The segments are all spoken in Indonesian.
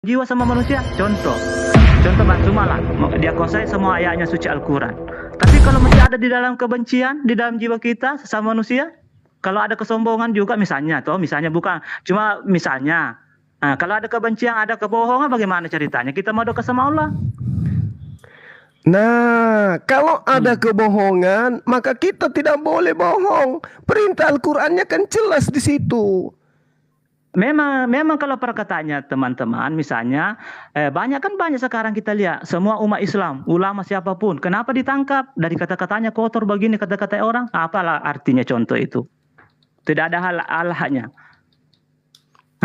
jiwa sama manusia? Contoh Bang Sumala, dia kuasai semua ayatnya suci Al-Quran. Tapi kalau masih ada di dalam kebencian, di dalam jiwa kita sesama manusia, kalau ada kesombongan juga misalnya, bukan, cuma misalnya, nah, kalau ada kebencian, ada kebohongan, bagaimana ceritanya? Kita mau dekat sama Allah? Nah, kalau ada kebohongan, maka kita tidak boleh bohong. Perintah Al-Qur'annya kan jelas di situ. Memang kalau perkataannya teman-teman, misalnya banyak sekarang kita lihat semua umat Islam, ulama siapapun, kenapa ditangkap dari kata-katanya kotor begini, kata-kata orang, apalah artinya contoh itu? Tidak ada halaknya.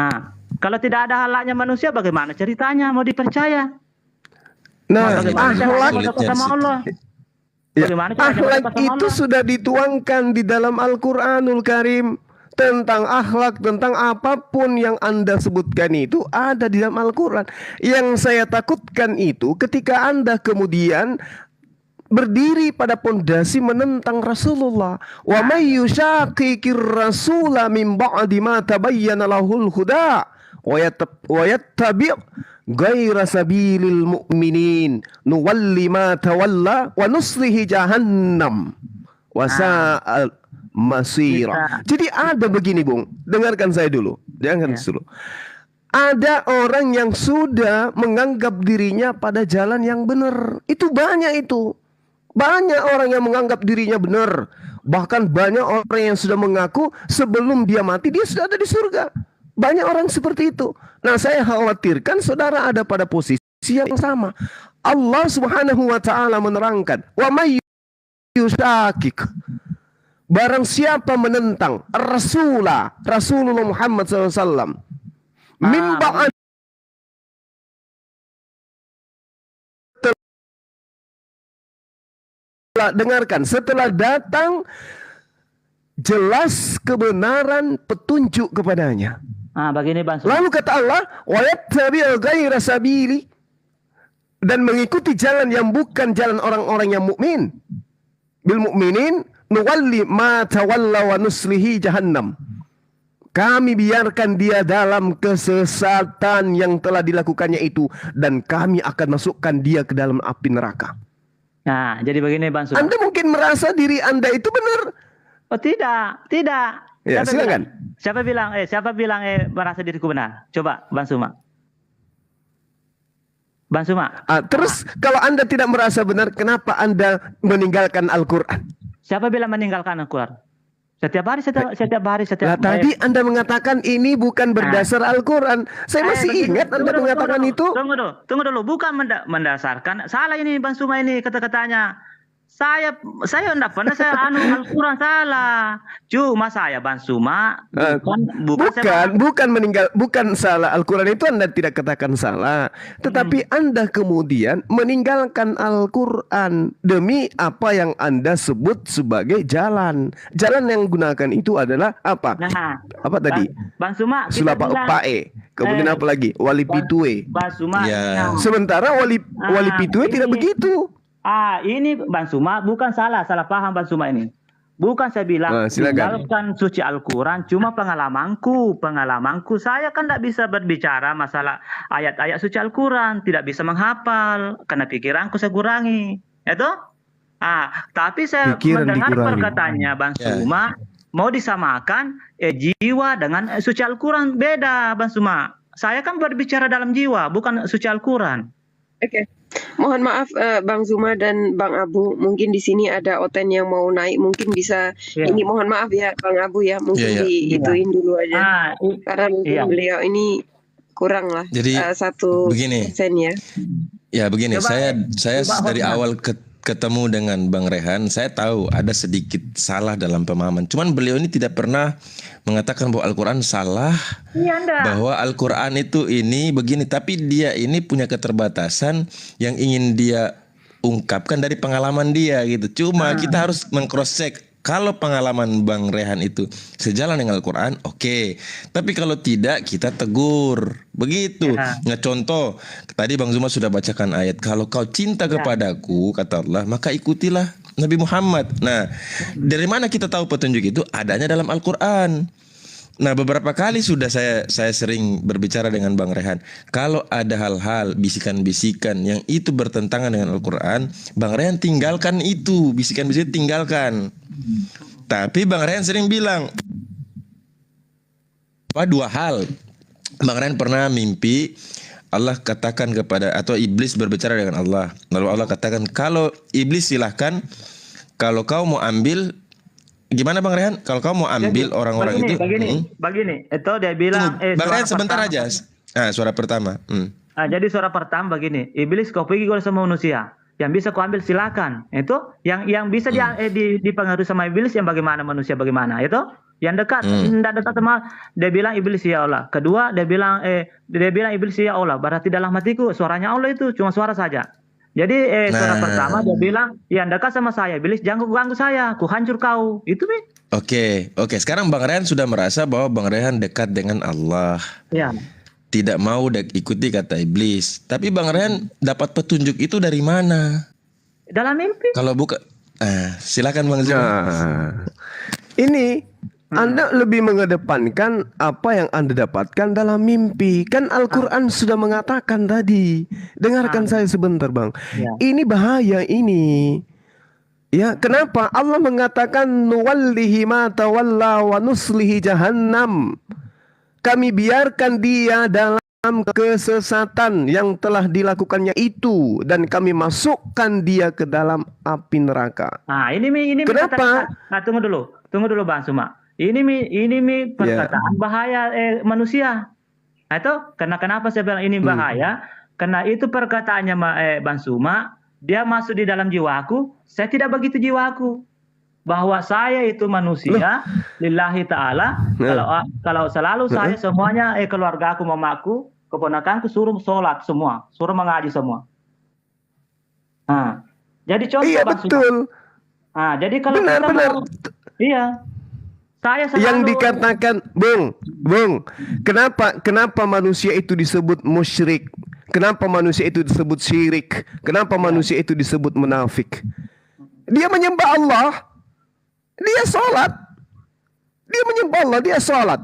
Nah, kalau tidak ada halaknya manusia, bagaimana ceritanya mau dipercaya? Nah, akhlak itu sudah dituangkan di dalam Al-Qur'anul Karim. Tentang akhlak, tentang apapun yang Anda sebutkan itu ada di dalam Al-Quran. Yang saya takutkan itu ketika Anda kemudian berdiri pada pondasi menentang Rasulullah. Wa may yushaqiqir rasula min ba'di ma tabayyana lahul huda wa yattabi' ghaira sabilil mu'minin nuwalli ma tawalla wa nuslihi jahannam wa sa'al masira. Jadi ada begini, Bung. Dengarkan saya dulu. Ada orang yang sudah menganggap dirinya pada jalan yang benar. Itu banyak itu. Banyak orang yang menganggap dirinya benar. Bahkan banyak orang yang sudah mengaku sebelum dia mati dia sudah ada di surga. Banyak orang seperti itu. Nah, saya khawatirkan saudara ada pada posisi yang sama. Allah Subhanahu wa taala menerangkan, "Wa may yushaqiq." Barang siapa menentang Rasulullah Muhammad SAW mimba, dengarkan, setelah datang jelas kebenaran petunjuk kepadanya. Begini Bang. Lalu kata Allah, wa yattabi' ghaira sabili, dan mengikuti jalan yang bukan jalan orang-orang yang mukmin. Bil mukminin nuwalli ma tawalla wa nuslihi jahannam. Kami biarkan dia dalam kesesatan yang telah dilakukannya itu, dan kami akan masukkan dia ke dalam api neraka. Nah, jadi begini Bang Suma. Anda mungkin merasa diri Anda itu benar. Oh, tidak. Ya, silakan. Siapa bilang merasa diriku benar? Coba Bang Suma. Terus kalau Anda tidak merasa benar, kenapa Anda meninggalkan Al-Quran? Siapa bilang meninggalkan Al-Quran? Setiap hari. Tadi Anda mengatakan ini bukan berdasar Al-Quran. Saya masih ingat Anda mengatakan itu. Tunggu dulu. Bukan mendasarkan. Salah ini Bang Suma ini kata-katanya. Saya enggak pernah Al-Quran salah. Cuma saya Bang Suma bukan salah Al-Quran itu Anda tidak katakan salah, tetapi Anda kemudian meninggalkan Al-Quran demi apa yang Anda sebut sebagai jalan. Jalan yang gunakan itu adalah apa? Apa tadi? Bang Suma, Sulapae. Kemudian apa lagi? Wali Pitue. Bang Suma. Ya. Sementara Wali Pitue tidak begitu. Ini Bang Suma bukan salah paham Bang Suma ini. Bukan saya bilang tinggalkan suci Al-Quran, cuma pengalamanku saya kan tidak bisa berbicara masalah ayat-ayat suci Al-Quran, tidak bisa menghafal karena pikiranku saya kurangi, itu. Tapi saya mendengar perkataannya Bang Suma mau disamakan jiwa dengan suci Al-Quran, beda Bang Suma. Saya kan berbicara dalam jiwa, bukan suci Al-Quran. Oke. Mohon maaf Bang Zuma dan Bang Abu, mungkin di sini ada Oten yang mau naik, mungkin bisa ini mohon maaf ya Bang Abu ya, mungkin diituin dulu aja. Karena mungkin beliau ini kurang lah. Jadi begini. Ya. Ya begini, saya dari awal ketemu dengan Bang Rehan, saya tahu ada sedikit salah dalam pemahaman. Cuman beliau ini tidak pernah mengatakan bahwa Al-Quran salah, bahwa Al-Quran itu ini begini. Tapi dia ini punya keterbatasan yang ingin dia ungkapkan dari pengalaman dia gitu. Cuma kita harus meng-cross check. Kalau pengalaman Bang Rehan itu sejalan dengan Al-Quran, oke. Tapi kalau tidak, kita tegur. Begitu. Contoh, tadi Bang Zuma sudah bacakan ayat. Kalau kau cinta kepadaku, kata Allah, maka ikutilah Nabi Muhammad. Nah, dari mana kita tahu petunjuk itu? Adanya dalam Al-Quran. Nah, beberapa kali sudah saya sering berbicara dengan Bang Rehan. Kalau ada hal-hal bisikan-bisikan yang itu bertentangan dengan Al-Quran, Bang Rehan tinggalkan itu, bisikan-bisikan tinggalkan. Tapi Bang Rehan sering bilang, dua hal. Bang Rehan pernah mimpi Allah katakan kepada, atau iblis berbicara dengan Allah. Lalu Allah katakan, kalau iblis silahkan, kalau kau mau ambil. Gimana Bang Rehan? Kalau kamu mau ambil orang-orang itu begini. Itu dia bilang Bang Rehan sebentar aja. Suara pertama. Jadi suara pertama begini. Iblis kau pergi ke sama manusia. Yang bisa kau ambil silakan. Itu yang bisa dipengaruhi sama iblis yang bagaimana manusia bagaimana. Itu yang dekat tidak dekat sama dia bilang iblis ya Allah. Kedua dia bilang iblis ya Allah. Berarti dalam hatiku suaranya Allah itu cuma suara saja. Jadi suara pertama dia bilang, yang dekat sama saya, iblis jangan ganggu saya, ku hancur kau. Itu Mi. Oke. Sekarang Bang Rehan sudah merasa bahwa Bang Rehan dekat dengan Allah. Ya. Tidak mau ikuti kata iblis. Tapi Bang Rehan dapat petunjuk itu dari mana? Dalam mimpi. Kalau bukan, silakan Bang Zuma. Ini Anda lebih mengedepankan apa yang Anda dapatkan dalam mimpi. Kan Al-Quran sudah mengatakan tadi. Dengarkan saya sebentar Bang. Ya. Ini bahaya ini. Ya, kenapa Allah mengatakan nuwallihi ma tawalla wa nuslihi jahannam. Kami biarkan dia dalam kesesatan yang telah dilakukannya itu, dan kami masukkan dia ke dalam api neraka. Ini kenapa? Tunggu dulu Bang Suma. Ini perkataan bahaya manusia. Itu kenapa saya bilang ini bahaya? Karena itu perkataannya Bang Suma, dia masuk di dalam jiwaku. Saya tidak begitu jiwaku. Bahwa saya itu manusia, lillahi ta'ala. Kalau selalu saya semuanya keluarga aku, mamaku, keponakanku suruh sholat semua, suruh mengaji semua. Jadi contoh Bang betul. Suma. Jadi kalau benar. Iya. Saya selalu... Yang dikatakan, Bung, kenapa manusia itu disebut musyrik? Kenapa manusia itu disebut syirik? Kenapa manusia itu disebut munafik? Dia menyembah Allah, dia sholat, dia menyembah Allah, dia sholat.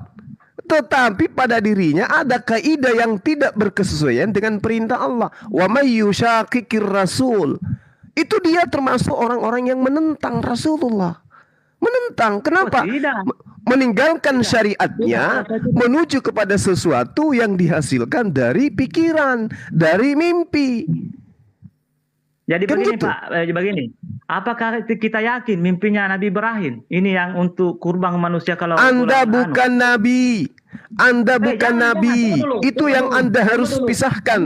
Tetapi pada dirinya ada kaidah yang tidak berkesesuaian dengan perintah Allah. Wa may yushaqiqir rasul. Itu dia termasuk orang-orang yang menentang Rasulullah. Menentang, kenapa? Meninggalkan syariatnya, menuju kepada sesuatu yang dihasilkan dari pikiran, dari mimpi. Jadi kan begini gitu. Pak, begini. Apakah kita yakin mimpinya Nabi Ibrahim ini yang untuk kurban manusia? Kalau Anda bukan Nabi, Anda bukan Nabi. Itu yang Anda harus pisahkan.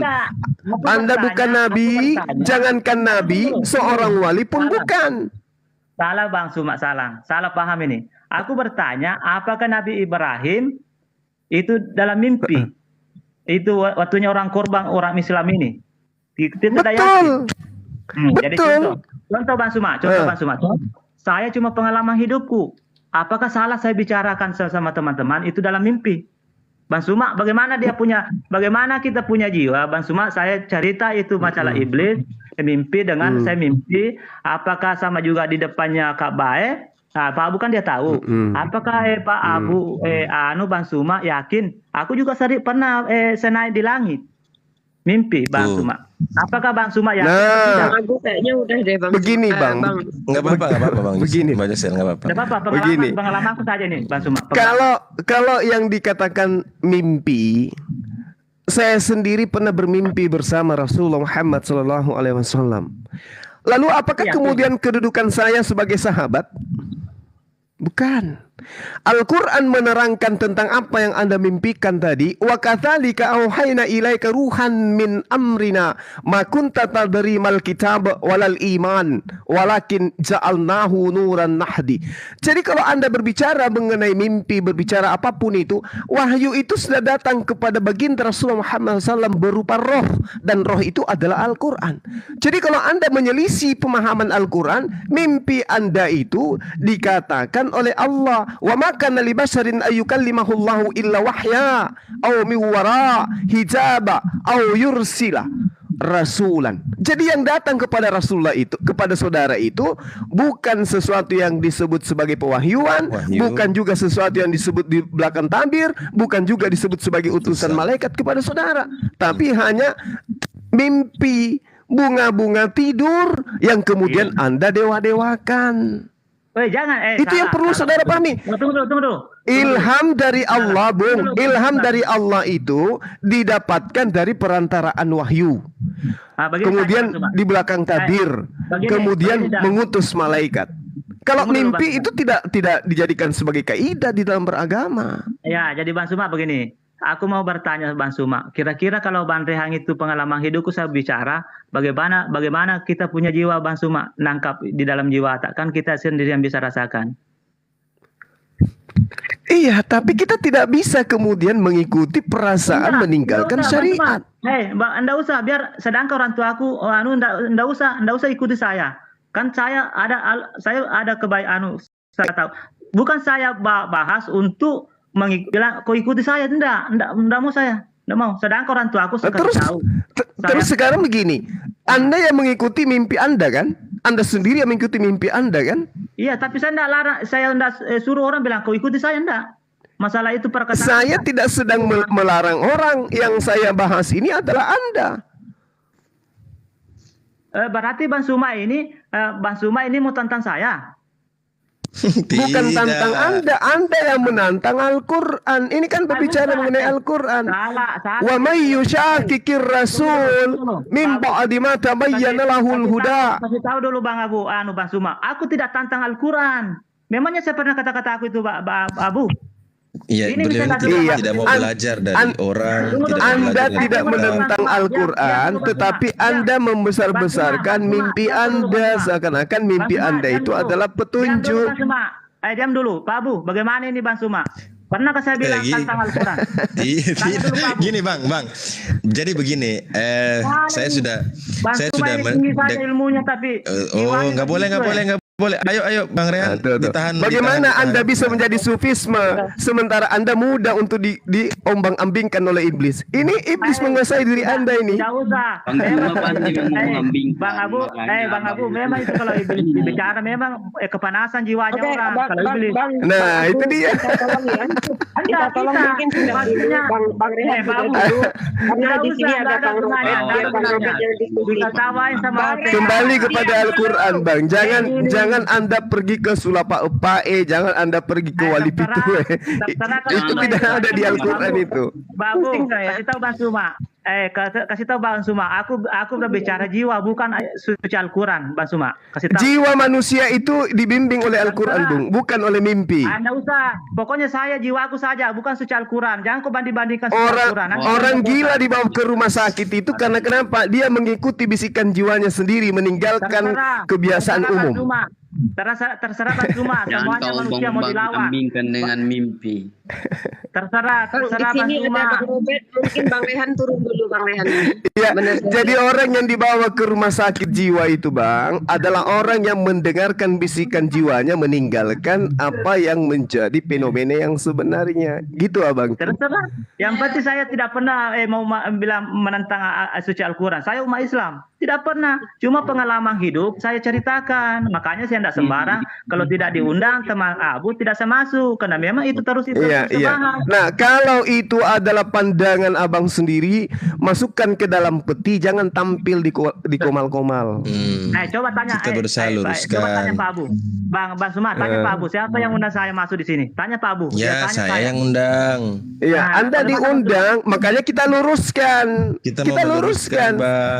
Anda bukan Nabi, jangankan Nabi, seorang wali pun bukan. Salah Bang Suma, salah paham ini. Aku bertanya, apakah Nabi Ibrahim itu dalam mimpi? Itu waktunya orang korban orang Islam ini. Betul. Jadi contoh Bang Suma, saya cuma pengalaman hidupku. Apakah salah saya bicarakan sama teman-teman itu dalam mimpi? Bang Suma, bagaimana kita punya jiwa? Bang Suma, saya cerita itu masalah iblis, mimpi dengan saya mimpi. Apakah sama juga di depannya Ka'bah? Pak Abu kan dia tahu. Apakah Pak Abu, Bang Suma yakin? Aku juga pernah saya naik di langit. Mimpi Bang Suma. Apakah Bang Suma yakin? Aku kayaknya udah deh Bang. Begini Bang. Enggak apa-apa Bang. Begini. Enggak apa-apa. Pengalamanku saja nih Bang Suma. Kalau yang dikatakan mimpi, saya sendiri pernah bermimpi bersama Rasulullah Muhammad SAW. Lalu apakah kemudian kedudukan saya sebagai sahabat? Bukan. Al-Quran menerangkan tentang apa yang Anda mimpikan tadi. Wa kathalika auhayna ilaika ruhan min amrina ma kunta tadri mal kitab walal iman walakin ja'alnahu nuran nahdi. Jadi kalau Anda berbicara mengenai mimpi, berbicara apapun itu, wahyu itu sudah datang kepada baginda Rasulullah Muhammad SAW berupa roh, dan roh itu adalah Al-Quran. Jadi kalau Anda menyelisih pemahaman Al-Quran, mimpi Anda itu dikatakan oleh Allah, wa makana li basharin ayyukallimahullahu illa wahya aw min wara hijaba aw yursila rasulan. Jadi yang datang kepada Rasulullah itu, kepada saudara itu bukan sesuatu yang disebut sebagai pewahyuan, bukan juga sesuatu yang disebut di belakang tabir, bukan juga disebut sebagai utusan malaikat kepada saudara, tapi hanya mimpi, bunga-bunga tidur yang kemudian Anda dewa-dewakan. Jangan, itu yang perlu saudara pahami. Tunggu. Ilham dari Allah, Bung. Ilham dari Allah itu didapatkan dari perantaraan wahyu. Kemudian di belakang tabir, kemudian mengutus malaikat. Kalau mimpi itu tidak dijadikan sebagai kaidah di dalam beragama. Ya, jadi Bang Suma begini. Aku mau bertanya Bang Suma, kira-kira kalau Bang Rehan itu pengalaman hidupku saya bicara, bagaimana kita punya jiwa Bang Suma, nangkap di dalam jiwa, takkan kita sendiri yang bisa rasakan. Iya, tapi kita tidak bisa kemudian mengikuti perasaan meninggalkan syariat. Bang, Anda usah, biar sedangkan orang tua aku, Anda usah ikuti saya. Kan saya ada kebaikan, saya tahu. Bukan saya bahas untuk bilang kau ikuti saya, enggak mau saya, enggak mau. Sedangkan orang tua aku tahu. Terus sekarang begini, Anda yang mengikuti mimpi Anda kan? Anda sendiri yang mengikuti mimpi Anda kan? Iya, tapi saya enggak larang, saya enggak suruh orang bilang kau ikuti saya, enggak. Masalah itu perkataan. Saya tidak sedang melarang orang, yang saya bahas ini adalah Anda. Berarti Bang Suma ini mau tantang saya. Bukan tantang Anda yang menantang Al-Quran. Ini kan berbicara mengenai Al-Quran. Wa may yushaqiqir rasul min ba'di ma tabayyana lahul huda. Kasih tahu dulu Bang Bang Suma, aku tidak tantang Al-Quran. Memangnya saya pernah kata-kata aku itu Abu? Iya, beliau tidak mau belajar dari orang. Anda tidak menentang Al-Quran, tetapi Anda membesar-besarkan mimpi Anda, seakan-akan mimpi Anda itu adalah petunjuk. Diam dulu, Pak Abu, bagaimana ini Bang Suma? Pernahkah saya bilang tentang Al-Quran? Gini Bang. Jadi begini, saya sudah ilmunya, tapi nggak boleh. Ayo Bang Rehan, ditahan. Bagaimana Anda bisa menjadi sufisme sementara Anda mudah untuk diombang-ambingkan oleh iblis? Ini iblis menguasai diri Anda ini. Tidak usah. Bang Abu, memang itu kalau iblis bicara memang kepanasan jiwanya orang. Kalau iblis. Nah, itu dia. Kita tolong mungkin Bang Rehan dulu, karena di sini ada Bang Robert yang diskusi. Kembali kepada Al-Quran, Bang. Jangan Anda pergi ke Sulapa Epae, jangan Anda pergi ke Wali Pitue. Itu tidak ada di Al-Quran itu. Babu, kasih tahu Bang Suma. Kasih tahu Bang Suma, aku berbicara jiwa, bukan suci Al-Quran, Bang Suma. Kasih tahu. Jiwa manusia itu dibimbing oleh Al-Quran, Bung, bukan oleh mimpi. Anda usah. Pokoknya saya jiwaku saja, bukan suci Al-Quran. Jangan kau banding-bandingkan suci Al-Quran. Orang gila dibawa ke rumah sakit itu karena kenapa? Dia mengikuti bisikan jiwanya sendiri, meninggalkan kebiasaan umum. Terserah Bang Suma, semuanya manusia mau dilawan. Dengan mimpi. Terserah di sini Bang Suma. ada Bang Robert, mungkin Bang Rehan turun dulu Bang Rehan. Ya, jadi orang yang dibawa ke rumah sakit jiwa itu Bang adalah orang yang mendengarkan bisikan jiwanya, meninggalkan apa yang menjadi fenomena yang sebenarnya. Gitu Abang. Terserah. Yang penting saya tidak pernah mau bilang menentang suci Al-Quran. Saya umat Islam. Tidak pernah. Cuma pengalaman hidup saya ceritakan. Makanya saya tidak sembarang. Kalau tidak diundang teman Abu tidak saya masuk. Karena memang itu terus itu. Iya. Nah, kalau itu adalah pandangan Abang sendiri, masukkan ke dalam peti, jangan tampil di komal-komal. Coba tanya. Kita berusaha luruskan. Coba tanya Pak Abu. Bang Suma, tanya Pak Abu. Siapa yang undang saya masuk di sini? Tanya Pak Abu. Ya, saya yang undang. Iya, Anda diundang, makanya kita luruskan. Kita luruskan.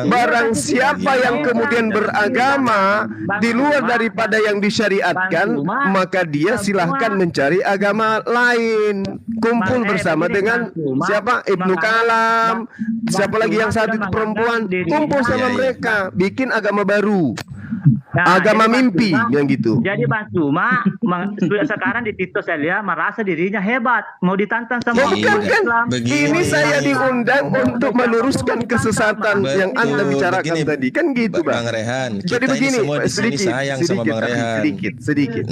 Barang siapa yang kemudian beragama di luar daripada yang disyariatkan, maka dia silahkan mencari agama lain. Kumpul bersama dengan siapa? Ibnu Kalam. Siapa lagi yang satu itu perempuan? Kumpul sama mereka, bikin agama baru. agama mimpi yang gitu. Jadi Bang Suma sekarang di Tito saya lihat merasa dirinya hebat, mau ditantang sama bukan kan? Ini saya diundang untuk meluruskan kesesatan yang Anda bicarakan tadi, kan gitu Bang Rehan. Jadi begini, sedikit sayang sama Bang Rehan. Sedikit.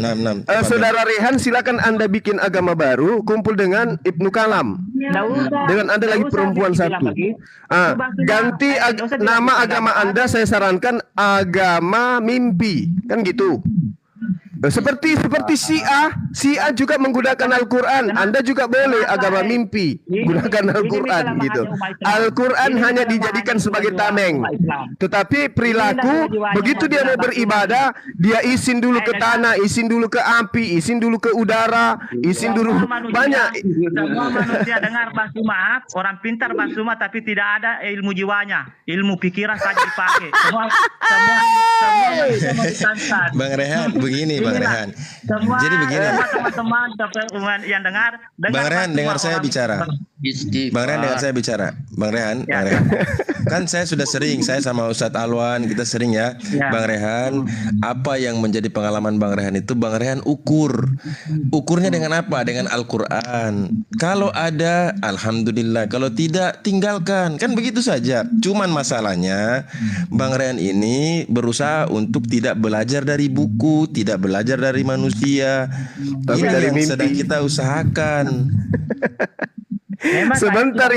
Saudara Rehan, silakan Anda bikin agama baru, kumpul dengan Ibnu Kalam. Dengan Anda lagi perempuan satu. Ganti nama agama Anda, saya sarankan agama mimpi, kan gitu. Seperti Syiah juga menggunakan Al-Quran. Anda juga boleh agama mimpi gunakan Al-Quran gitu. Al-Quran hanya dijadikan sebagai tameng. Tetapi perilaku begitu dia mau beribadah, dia isin dulu ke tanah, isin dulu ke api, isin dulu ke udara, isin dulu banyak. Semua manusia dengar Bang Suma, orang pintar Bang Suma, tapi tidak ada ilmu jiwanya, ilmu pikiran saja dipakai. Semua Bang Rehan, begini Bang Rehan. Jadi begini. Teman-teman yang dengar Bang Rehan, dengar saya bicara. Bang Rehan, dengar saya bicara. Bang Rehan. Kan saya sudah sering, saya sama Ustadz Alwan, kita sering ya. Bang Rehan, apa yang menjadi pengalaman Bang Rehan itu, Bang Rehan ukurnya dengan apa? Dengan Al-Quran. Kalau ada, alhamdulillah. Kalau tidak, tinggalkan. Kan begitu saja. Cuman masalahnya Bang Rehan ini berusaha untuk tidak belajar dari buku, tidak belajar dari manusia. Tapi dari yang sedang kita usahakan. Sebentar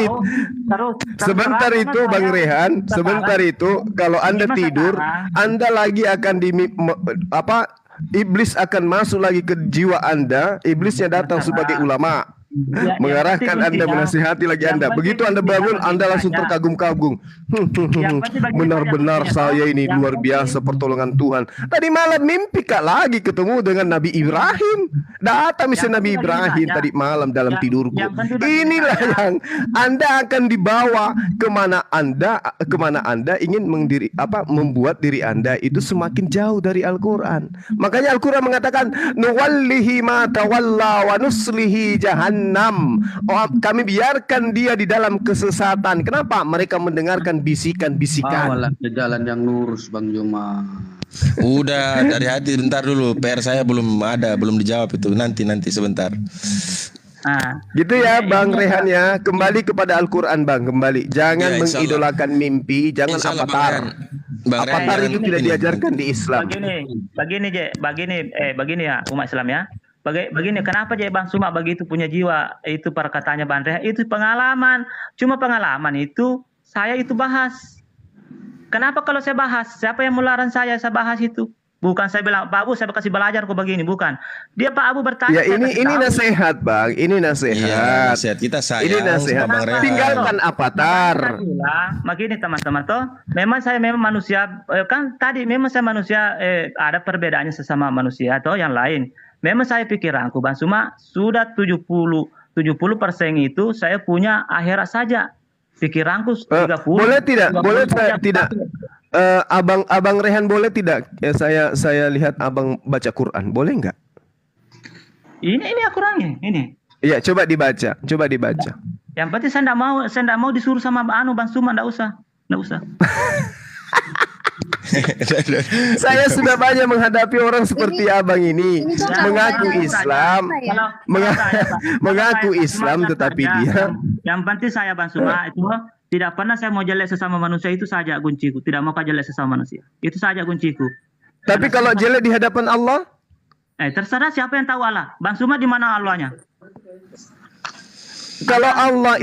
itu Bang Rehan, sebentar itu kalau Anda tidur, Anda lagi akan iblis akan masuk lagi ke jiwa Anda. Iblisnya datang sebagai ulama, mengarahkan Anda, menasihati lagi Anda. Begitu Anda bangun, Anda langsung terkagum-kagum. Benar-benar saya ini luar biasa pertolongan Tuhan. Tadi malam mimpi Kak lagi ketemu dengan Nabi Ibrahim. Datang misalnya Nabi Ibrahim tadi malam dalam tidurku. Inilah yang Anda akan dibawa kemana Anda ingin membuat diri Anda itu semakin jauh dari Al-Quran. Makanya Al-Quran mengatakan, nuwallihi ma tawalla wa nuslihi jahannam. Kami biarkan dia di dalam kesesatan. Kenapa? Mereka mendengarkan bisikan-bisikan. Ke jalan yang lurus Bang Juma. Udah dari hati, bentar dulu. PR saya belum dijawab itu. Nanti sebentar. Gitu ya Bang Rehan ya. Kembali kepada Al-Quran Bang, kembali. Jangan mengidolakan mimpi, jangan avatar. Avatar itu tidak diajarkan di Islam. Begini ya umat Islam ya. Begini, kenapa jadi Bang Suma begitu punya jiwa? Itu perkataannya Bang Rehan, itu pengalaman. Cuma pengalaman itu saya itu bahas. Kenapa kalau saya bahas? Siapa yang melarang saya bahas itu? Bukan saya bilang, Pak Abu saya kasih belajar kok begini, bukan. Dia Pak Abu bertanya. Ya ini nasihat Bang, ini nasihat. Iya, nasihat kita sayang. Ini nasihat. Tinggalkan avatar. Begini teman-teman toh, memang saya manusia, kan tadi memang saya manusia, ada perbedaannya sesama manusia atau yang lain. Memang saya pikiranku Bang Suma sudah 70% itu saya punya akhirat saja. Pikiranku 30. Boleh tidak? Abang Rehan boleh tidak? Ya, saya lihat Abang baca Quran, boleh nggak? Ini Al-Qurannya, ini. Iya, coba dibaca. Yang penting saya enggak mau disuruh sama Bang Suma, enggak usah. Saya sudah banyak menghadapi orang seperti abang ini mengaku Islam, mengaku Islam, tetapi dia. Yang penting saya Bang Suma itu tidak pernah saya mau jelek sesama manusia, itu saja kunciku. Tidak mau jelek sesama manusia, itu saja kunciku. Tapi kalau jelek di hadapan Allah, terserah siapa yang tahu Allah. Bang Suma di mana Allahnya? Kalau Allah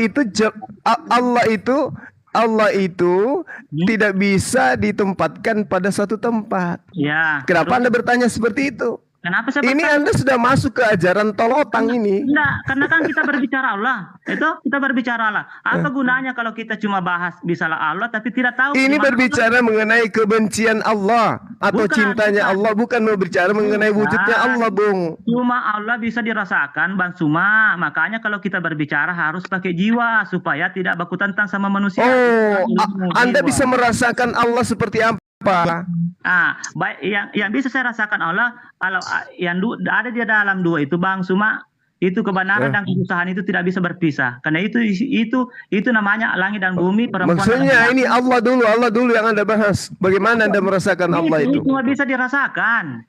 itu tidak bisa ditempatkan pada satu tempat. Ya. Kenapa Anda bertanya seperti itu? Kenapa saya ini Anda sudah masuk ke ajaran tolotang ini. Enggak, karena kan kita berbicara Allah. Kita berbicara Allah. Apa gunanya kalau kita cuma bahas misalnya Allah tapi tidak tahu. Ini berbicara mengenai kebencian Allah atau cintanya Allah, bukan berbicara mengenai wujudnya Allah, Bung. Cuma Allah bisa dirasakan, Bang Suma. Makanya kalau kita berbicara harus pakai jiwa supaya tidak baku tentang sama manusia. Anda bisa merasakan Allah seperti apa? Baik, yang bisa saya rasakan Allah, kalau yang ada di dalam dua itu Bang Suma, Itu kebenaran dan kesusahan itu tidak bisa berpisah. Karena itu namanya langit dan bumi. Maksudnya ini Allah dulu yang Anda bahas. Bagaimana Anda merasakan Allah itu? Itu cuma bisa dirasakan.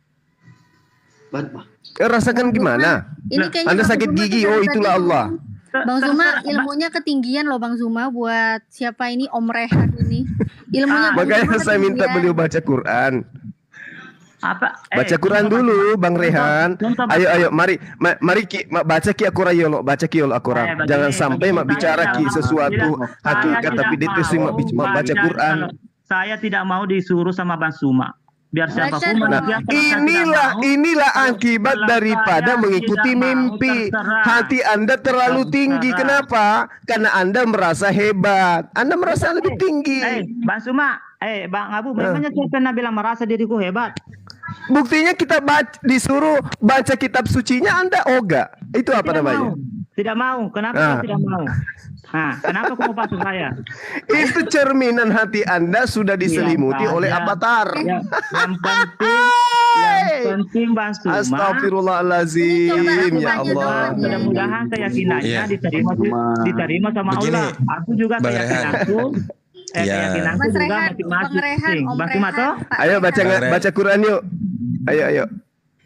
Rasakan gimana? Anda sakit gigi, oh itulah Allah. Bang Zuma ilmunya ketinggian loh Bang Zuma buat siapa ini Om Rehan ini. Ilmunya makanya saya minta beliau baca Quran. Baca Quran dulu Bang Rehan. Ayo mari baca ki Al-Quran, baca ki Al-Quran. Jangan sampai bicara ki sesuatu hakikat tapi itu sih baca Quran. Saya tidak mau disuruh sama Bang Zuma. Biar siapapun inilah akibat daripada mengikuti mimpi. Hati Anda terlalu tinggi. Kenapa? Karena Anda merasa hebat. Anda merasa lebih tinggi. Bang Zuma, Bang Abu, memangnya saya pernah bilang merasa diriku hebat? Buktinya kita disuruh baca kitab sucinya, Anda ogah. Itu apa namanya? Tidak mau. Kenapa tidak mau? Nah, kenapa kamu pasang saya? Itu cerminan hati Anda sudah diselimuti oleh avatar. Yang penting Bang Zuma. Astagfirullahaladzim, ya Allah. Mudah-mudahan keyakinannya diterima sama Allah. Aku juga keyakinanku. Keyakinanku juga masing-masing. Bang Zuma toh? Ayo baca Quran yuk. Ayo.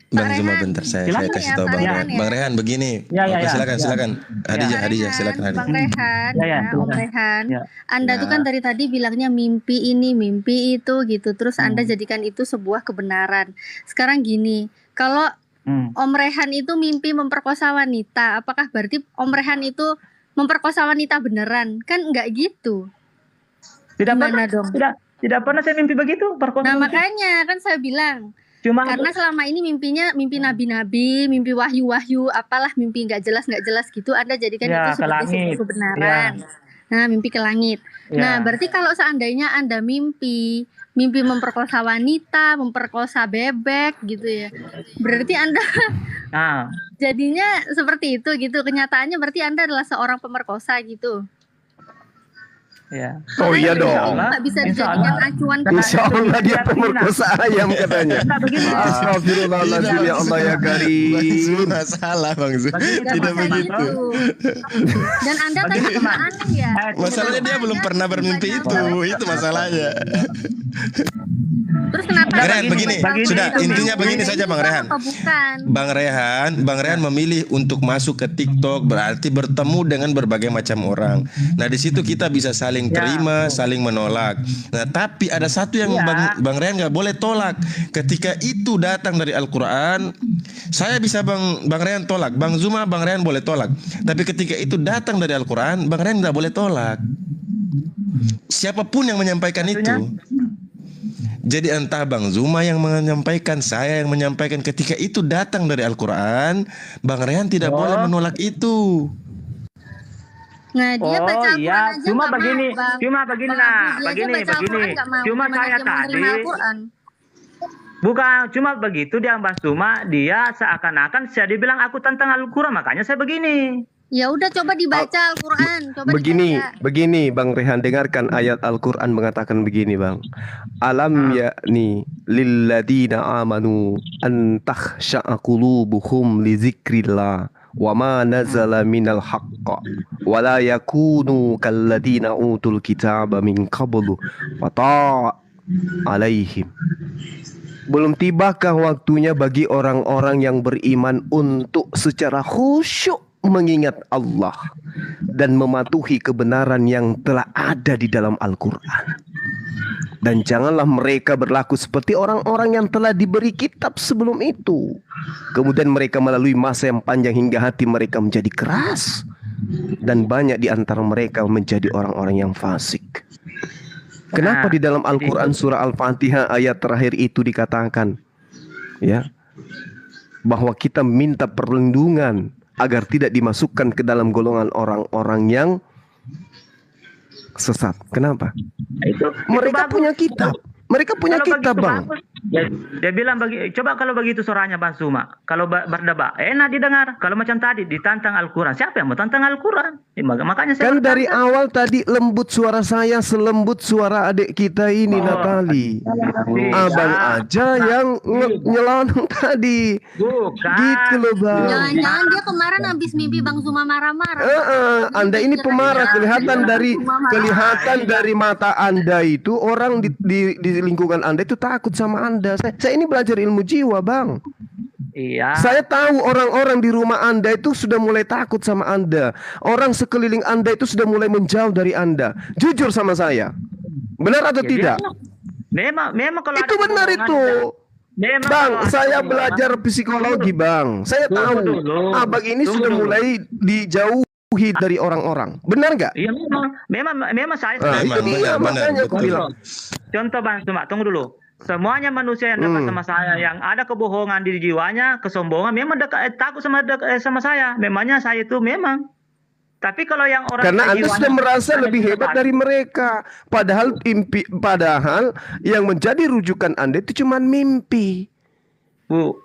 Bang Zuma bentar saya kasih tahu Bang Rehan begini. Silakan. Hadijah silakan. Bang Rehan, Om Rehan. Anda tuh kan dari tadi bilangnya mimpi ini, mimpi itu gitu. Terus Anda jadikan itu sebuah kebenaran. Sekarang gini, kalau Om Rehan itu mimpi memperkosa wanita, apakah berarti Om Rehan itu memperkosa wanita beneran? Kan enggak gitu. Tidak pernah saya mimpi begitu. Nah makanya kan saya bilang. Karena selama ini mimpinya mimpi nabi-nabi, mimpi wahyu-wahyu, apalah mimpi nggak jelas gitu. Anda jadikan itu sebagai sebuah kebenaran. Nah, mimpi ke langit. Nah, berarti kalau seandainya Anda mimpi memperkosa wanita, memperkosa bebek gitu ya. Berarti Anda jadinya seperti itu gitu. Kenyataannya berarti Anda adalah seorang pemerkosa gitu. Ya. Oh iya dong. Nggak bisa dijadikan acuan. Insya Allah dia pemerkosa ayam katanya. Astagfirullahaladzim, ya Allah ya Karim. Salah Bang Zuma. Tidak begitu. Dan Anda tadi aneh ya. Masalahnya dia belum pernah bermimpi itu masalahnya. Terus kenapa? Bang Rehan begini, sudah intinya begini saja Bang Rehan. Bang Rehan memilih untuk masuk ke TikTok berarti bertemu dengan berbagai macam orang. Nah di situ kita bisa saling terima, saling menolak. Nah tapi ada satu yang Bang Rehan nggak boleh tolak. Ketika itu datang dari Al-Quran, saya bisa Bang Rehan tolak. Bang Zuma, Bang Rehan boleh tolak. Tapi ketika itu datang dari Al-Quran, Bang Rehan nggak boleh tolak. Siapapun yang menyampaikan itu. Jadi entah Bang Zuma yang menyampaikan, saya yang menyampaikan, ketika itu datang dari Al-Quran, Bang Rehan tidak boleh menolak itu. Nah dia baca Al-Quran aja cuma nggak begini, mau, cuma begini cuma saya tadi bukan cuma begitu dia Bang Zuma, dia seakan-akan saya dibilang aku tentang Al-Quran, makanya saya begini. Ya udah coba dibaca Al-Quran. Begini Bang Rehan, dengarkan ayat Al-Quran mengatakan begini Bang. Alam ya'ni lilladina amanu an takhsha'a qulubuhum li dzikrillah wa ma nazala minal haqqa wa la yakunu kalladina utul kitaba min qablu fata alaihim. Belum tibakah waktunya bagi orang-orang yang beriman untuk secara khusyuk mengingat Allah dan mematuhi kebenaran yang telah ada di dalam Al-Quran. Dan janganlah mereka berlaku seperti orang-orang yang telah diberi kitab sebelum itu. Kemudian mereka melalui masa yang panjang hingga hati mereka menjadi keras. Dan banyak di antara mereka menjadi orang-orang yang fasik. Kenapa di dalam Al-Quran surah Al-Fatihah ayat terakhir itu dikatakan bahwa kita minta perlindungan agar tidak dimasukkan ke dalam golongan orang-orang yang sesat. Kenapa? Mereka punya kitab. Mereka punya kitab Bang. Dia bilang coba kalau begitu suaranya Bang Suma, kalau berdebat enak didengar. Kalau macam tadi ditantang Al-Quran, siapa yang mau tantang Al-Quran? Makanya saya kan dari awal tadi lembut suara saya selembut suara adik kita ini Natali. Abang aja yang nyelonong tadi. Bukan. Gitu loh Bang. Jangan-jangan dia kemarin habis mimpi Bang Suma marah-marah. Anda ini pemarah, kelihatan dari mata Anda itu orang di lingkungan Anda itu takut sama Anda. Saya ini belajar ilmu jiwa, Bang. Iya. Saya tahu orang-orang di rumah Anda itu sudah mulai takut sama Anda. Orang sekeliling Anda itu sudah mulai menjauh dari Anda. Jujur sama saya. Benar atau tidak? Memang kalau itu benar itu. Bang, saya belajar psikologi, Bang. Saya tahu Abang ini sudah mulai dijauhi dari orang-orang. Benar nggak? Iya, memang saya. Itu dia makanya aku bilang. Contoh Bang Suma, tunggu dulu. Semuanya manusia yang dekat sama saya, yang ada kebohongan di jiwanya, kesombongan, memang takut sama saya. Memangnya saya itu memang. Tapi kalau yang orang karena Anda sudah merasa lebih hebat dari mereka, padahal yang menjadi rujukan Anda itu cuma mimpi. Bu,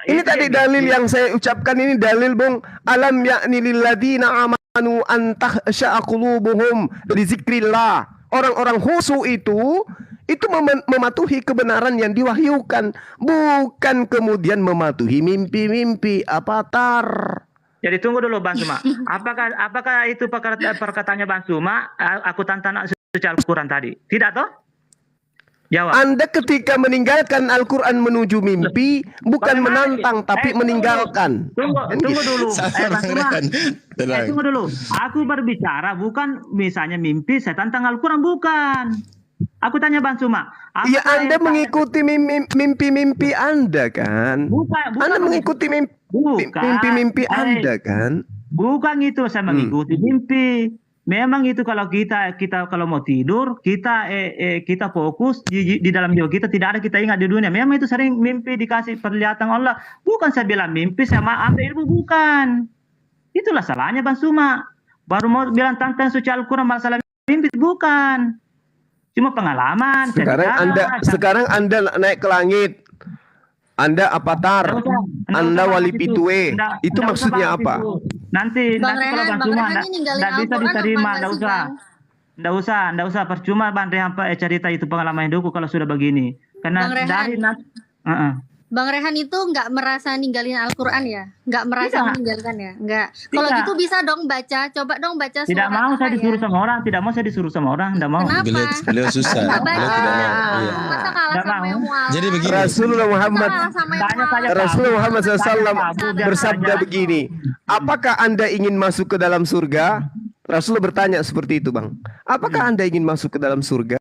ini tadi dalil yang saya ucapkan ini dalil, Bung. Alam ya'ni lil ladzina amanu an takhsha'a qulubuhum li dzikrillah. Orang-orang khusyuk itu mematuhi kebenaran yang diwahyukan, bukan kemudian mematuhi mimpi-mimpi avatar. Jadi tunggu dulu Bang Suma. Apakah itu perkataannya Bang Suma? Aku tantang suci Al-Quran tadi. Tidak toh? Jawab. Anda ketika meninggalkan Al-Quran menuju mimpi, bukan menantang tapi meninggalkan. Tunggu dulu. Tunggu dulu. Aku berbicara bukan misalnya mimpi saya tantang Al-Quran, bukan. Aku tanya Bang Suma. Iya, Anda mengikuti mimpi-mimpi Anda kan? Bukan Anda mengikuti mimpi-mimpi Anda kan? Bukan itu saya mengikuti mimpi. Memang itu kalau kita kalau mau tidur, kita fokus di dalam jiwa kita, tidak ada kita ingat di dunia. Memang itu sering mimpi dikasih perlihatan Allah. Bukan saya bilang mimpi sama ambil ilmu, bukan. Itulah salahnya Bang Suma. Baru mau bilang tantang suci Al-Quran masalah mimpi, bukan. Cuma pengalaman. Sekarang Anda naik ke langit. Anda avatar. Anda wali pitue. Itu maksudnya apa? Nanti kalau Bang Suma enggak bisa diterima, enggak usah percuma Bang Rehan cerita itu pengalaman hidupku kalau sudah begini. Karena Bang Rehan itu nggak merasa ninggalin Al-Quran ya? Nggak merasa meninggalkan ya? Nggak. Kalau gitu bisa dong baca. Coba dong baca surat. Tidak mau saya disuruh sama orang. Tidak mau saya disuruh sama orang. Tidak mau. Kenapa? Beliau susah. Beliau tidak mau. Iya. Masa kalah sama yang mualaf? Jadi begini. Rasulullah Muhammad SAW bersabda begini. Apakah Anda ingin masuk ke dalam surga? Rasulullah bertanya seperti itu, Bang. Apakah Anda ingin masuk ke dalam surga?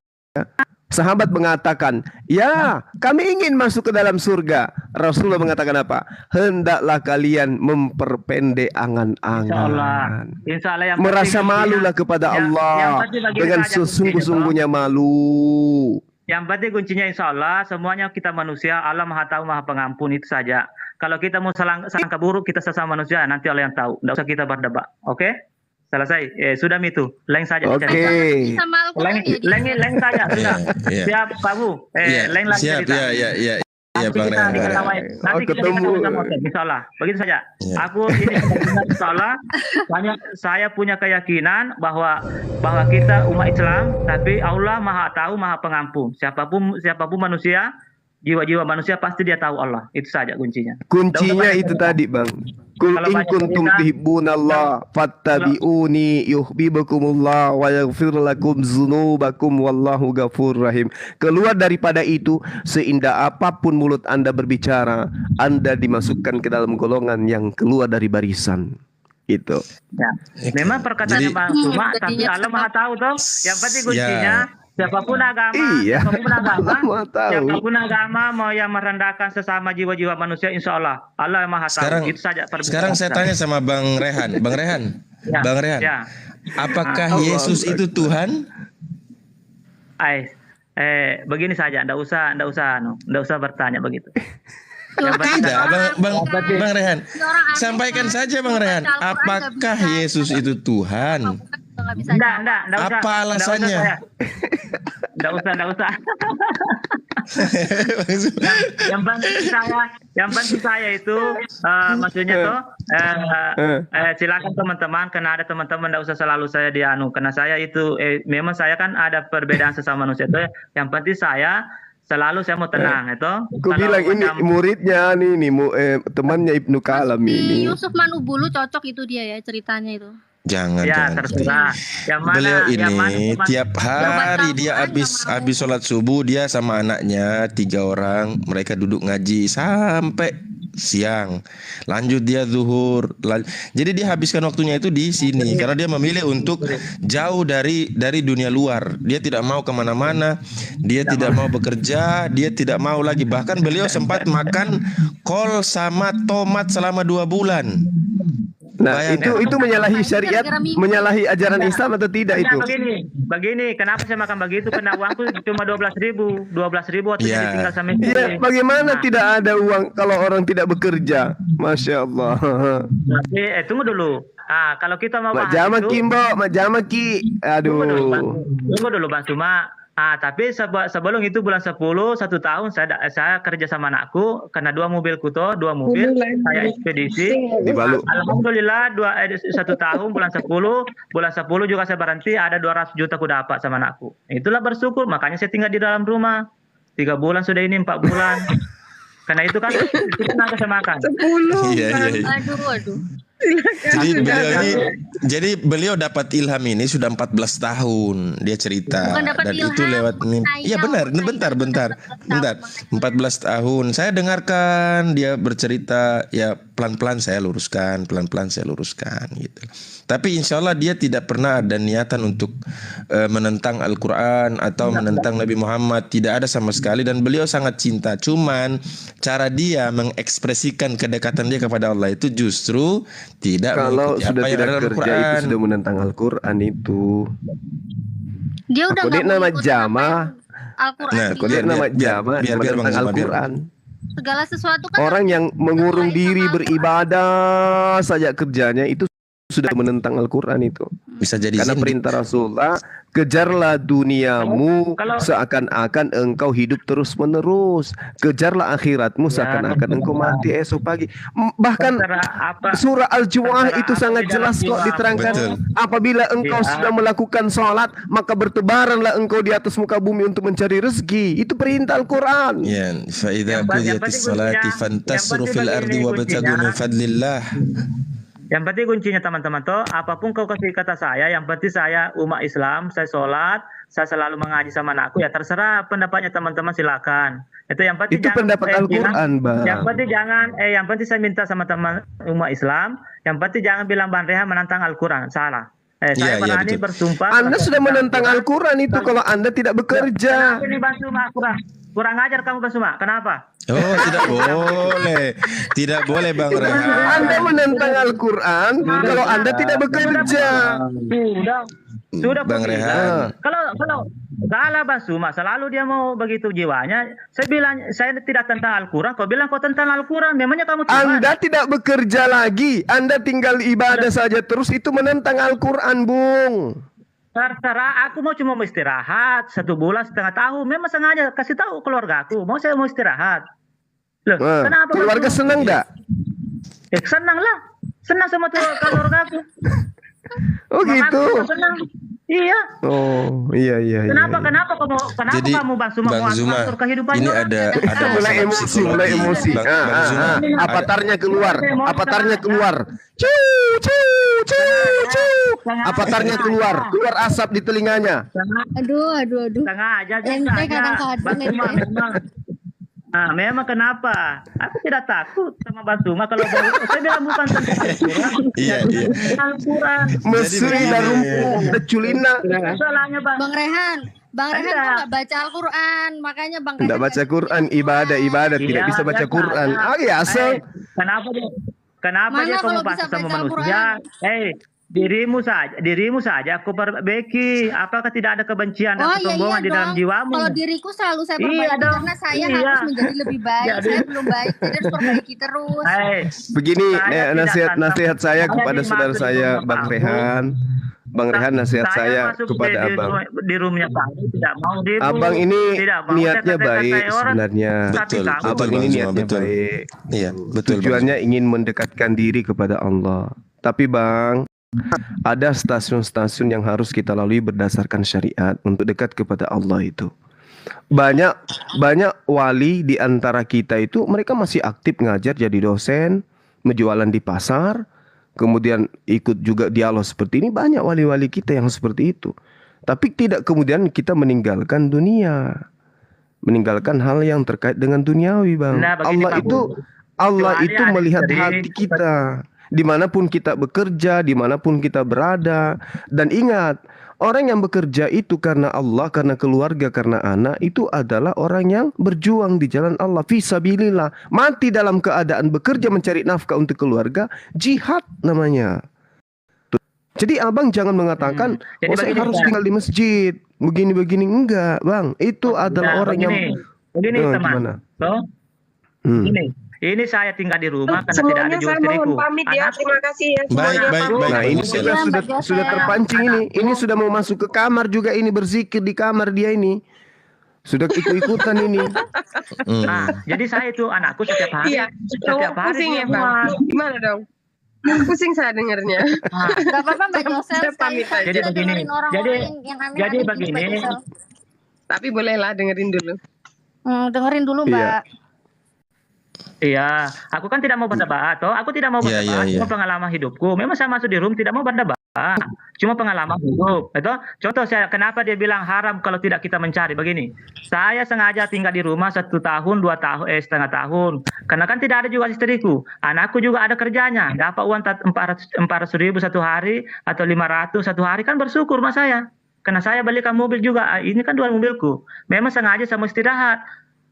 Sahabat mengatakan, ya kami ingin masuk ke dalam surga. Rasulullah mengatakan apa? Hendaklah kalian memperpendek angan-angan. Insya Allah merasa malulah kepada Allah dengan sesungguh-sungguhnya malu. Yang penting kuncinya insya Allah semuanya kita manusia, Allah Maha Tahu Maha Pengampun, itu saja. Kalau kita mau sangka buruk kita sesama manusia, nanti Allah yang tahu. Tidak usah kita berdebat. Oke? Selesai. Sudah itu. Lain saja. Oke. Lain saja. Sudah. Siap, Pak Bu. Lain lagi cerita. Iya, Bang Rehan. Nanti kita ketemu sama insyaallah. Begitu saja. Aku ini insyaallah saya punya keyakinan bahwa kita umat Islam, tapi Allah Maha Tahu Maha Pengampun. Siapapun manusia, jiwa-jiwa manusia pasti dia tahu Allah. Itu saja kuncinya. Kuncinya itu tadi, Bang. Qul in kuntum tuhibbunallah fattabi'uni yuhibbukumullah wa yaghfir lakum dzunubakum wallahu ghafurur rahim. Keluar daripada itu, seindah apapun mulut Anda berbicara, Anda dimasukkan ke dalam golongan yang keluar dari barisan. Gitu. Ya. Memang perkataannya Bang Suma, tapi Allah Maha Tahu toh. Yang penting kuncinya siapapun agama mau yang merendahkan sesama jiwa-jiwa manusia, insya Allah Allah yang Maha Tahu. Itu saja. Sekarang saya tanya sama Bang Rehan. Bang Rehan, apakah Yesus itu Tuhan? Begini saja, ndak usah bertanya begitu. Tidak, Bang Rehan, sampaikan saja Bang Rehan. Apakah Yesus itu Tuhan? Enggak usah. Apa alasannya? Enggak usah. yang penting saya itu maksudnya tuh silakan teman-teman, karena ada teman-teman tidak usah selalu saya dianu, karena saya itu memang saya kan ada perbedaan sesama manusia itu. Yang penting saya selalu saya mau tenang itu. Aku bilang ini muridnya nih temannya Ibnu Kalam ini. Yusuf Manubulu cocok itu dia ya ceritanya itu. Jangan, ya, jangan. Beliau ini tiap hari dia habis sholat subuh dia sama anaknya 3 orang, mereka duduk ngaji sampai siang. Lanjut dia zuhur. Jadi dia habiskan waktunya itu di sini karena dia memilih untuk jauh dari dunia luar. Dia tidak mau kemana-mana, dia tidak mau bekerja, dia tidak mau lagi. Bahkan beliau sempat makan kol sama tomat selama 2 bulan. Nah, bayangkan. itu menyalahi syariat, menyalahi ajaran Islam atau tidak itu? Begini, kenapa saya makan begitu? Karena uangku cuma 12.000 waktu jadi tinggal sama istri. Ya, bagaimana tidak ada uang kalau orang tidak bekerja? Masya Allah. Tapi tunggu dulu. Kalau kita mau bahas Aduh. Tunggu dulu Bang Suma. Tapi sebelum itu bulan 10 1 tahun saya kerja sama anakku karena 2 mobilku tuh 2 mobil saya ekspedisi. Alhamdulillah 1 tahun bulan 10 juga saya berhenti ada 200 juta aku dapat sama anakku. Itulah bersyukur, makanya saya tinggal di dalam rumah 3 bulan sudah ini 4 bulan. Karena itu kan saya makan. 10. Iya. Aduh. Jadi beliau dapat ilham ini sudah 14 tahun dia cerita. Dan ilham, itu lewat mimpi. Iya benar, bentar. 14 tahun saya dengarkan dia bercerita, ya pelan-pelan saya luruskan gitu. Tapi insya Allah dia tidak pernah ada niatan untuk menentang Al-Quran atau menentang Nabi Muhammad, tidak ada sama sekali, dan beliau sangat cinta. Cuman cara dia mengekspresikan kedekatan dia kepada Allah itu justru tidak kalau sudah apa tidak kerja itu sudah menentang Al-Quran itu. Dia udah nggak nama jama. Al-Quran. Nama jama menentang Al-Quran. Segala sesuatu kan orang yang mengurung diri beribadah saja kerjanya itu sudah menentang Al-Quran itu. Bisa jadi karena perintah Rasulullah, kejarlah duniamu seakan-akan engkau hidup terus-menerus. Kejarlah akhiratmu seakan-akan engkau mati esok pagi. Bahkan surah Al-Jumu'ah itu sangat jelas kok diterangkan. Betul. Apabila engkau sudah melakukan sholat, maka bertebaranlah engkau di atas muka bumi untuk mencari rezeki. Itu perintah Al-Quran. Ya, fa idza qudiyatis salati fantasru fil ardi wabtaghu min fadlillah. Yang penting kuncinya teman-teman toh, apapun kau kasih kata saya, yang penting saya umat Islam, saya sholat, saya selalu mengaji sama anakku, ya terserah pendapatnya teman-teman, silakan. Itu yang penting. Itu pendapat Al-Quran, Bang. Yang penting yang penting saya minta sama teman umat Islam, yang penting jangan bilang Bang Rehan menentang Al-Quran, salah. Saya berani bersumpah. Anda sudah menentang Al-Quran itu kalau Anda tidak bekerja. Ini Bang Suma kurang ajar kamu Bang Suma. Kenapa? Oh, tidak boleh Bang Rehan. Anda menentang Al-Quran kalau Anda tidak bekerja. Sudah Bang Rehan. Kalau salah Bang Suma, selalu dia mau begitu jiwanya. Saya bilang saya tidak tentang Al-Quran, kau bilang kau tentang Al-Quran, memangnya kamu Anda tidak bekerja lagi, Anda tinggal ibadah saja terus, itu menentang Al-Quran, Bung. Terserah, aku cuma mau istirahat 1 bulan setengah tahun, memang sengaja kasih tahu keluarga aku, saya mau istirahat. Loh, kenapa keluarga senang enggak? Senang lah, senang sama keluarga aku. Oh gitu. Iya. Oh iya. Kenapa jadi, kamu Bang Suma mau atur kehidupan ini ada mulai emosi. Avatarnya keluar. Cu. Avatarnya keluar asap di telinganya. Aduh. Sengaja memang kenapa? Aku tidak takut sama Bang Suma kalau saya bilang bukan tentang Al-Quran. Iya. Al-Quran. Mesri dan rumput deculina. Salahnya Bang Rehan tuh nggak baca Al-Quran, makanya Bang Rehan nggak baca Quran, ibadah tidak bisa baca Quran. Kenapa dia kamu bahas sama manusia? Dirimu saja aku perbaiki. Apakah tidak ada kebencian dan kesombongan di dalam jiwamu? Kalau diriku selalu saya perbaiki karena saya harus menjadi lebih baik. Saya belum baik, jadi harus perbaiki terus. Begini nasihat saya kepada saudara saya Bang Rehan. Bang Rehan, nasihat saya kepada Abang. Di roomnya Pak, tidak mau di Abang ini niatnya baik sebenarnya. Betul, Abang ini niatnya baik. Iya, betul. Tujuannya ingin mendekatkan diri kepada Allah. Tapi Bang, ada stasiun-stasiun yang harus kita lalui berdasarkan syariat untuk dekat kepada Allah itu. Banyak wali di antara kita itu mereka masih aktif ngajar jadi dosen, menjualan di pasar, kemudian ikut juga dialog seperti ini. Banyak wali-wali kita yang seperti itu. Tapi tidak kemudian kita meninggalkan dunia, meninggalkan hal yang terkait dengan duniawi, Bang. Nah, Allah itu melihat hati kita, dimanapun kita bekerja, dimanapun kita berada. Dan ingat, orang yang bekerja itu karena Allah, karena keluarga, karena anak, itu adalah orang yang berjuang di jalan Allah, fisabilillah. Mati dalam keadaan bekerja mencari nafkah untuk keluarga, jihad namanya. Jadi abang jangan mengatakan, saya harus tinggal di masjid, begini-begini. Enggak, Bang. Itu adalah orang yang... Begini teman. Ini saya tinggal di rumah karena tidak ada juga istriku. Pamit ya, terima kasih ya. Baik. Nah ini sudah terpancing ini. Ini sudah mau masuk ke kamar juga ini, berzikir di kamar dia ini. Sudah ikut-ikutan ini. Nah, jadi saya itu anakku setiap hari. Iya, pusing ya Bang. Gimana dong? Pusing saya dengarnya. Gak apa-apa Mbak Josel. Jadi begini. Jadi begini. Tapi bolehlah dengerin dulu. Dengerin dulu Mbak. Iya, aku kan tidak mau berdebat, toh. Aku tidak mau berdebat, cuma pengalaman hidupku. Memang saya masuk di room tidak mau berdebat, cuma pengalaman hidup. Itu contoh saya, kenapa dia bilang haram kalau tidak kita mencari. Begini, saya sengaja tinggal di rumah 1 tahun, 2 tahun, setengah tahun. Karena kan tidak ada juga istriku. Anakku juga ada kerjanya, dapat uang 400 ribu satu hari atau 500 satu hari, kan bersyukur mas saya. Karena saya belikan mobil juga, ini kan 2 mobilku. Memang sengaja saya mau istirahat.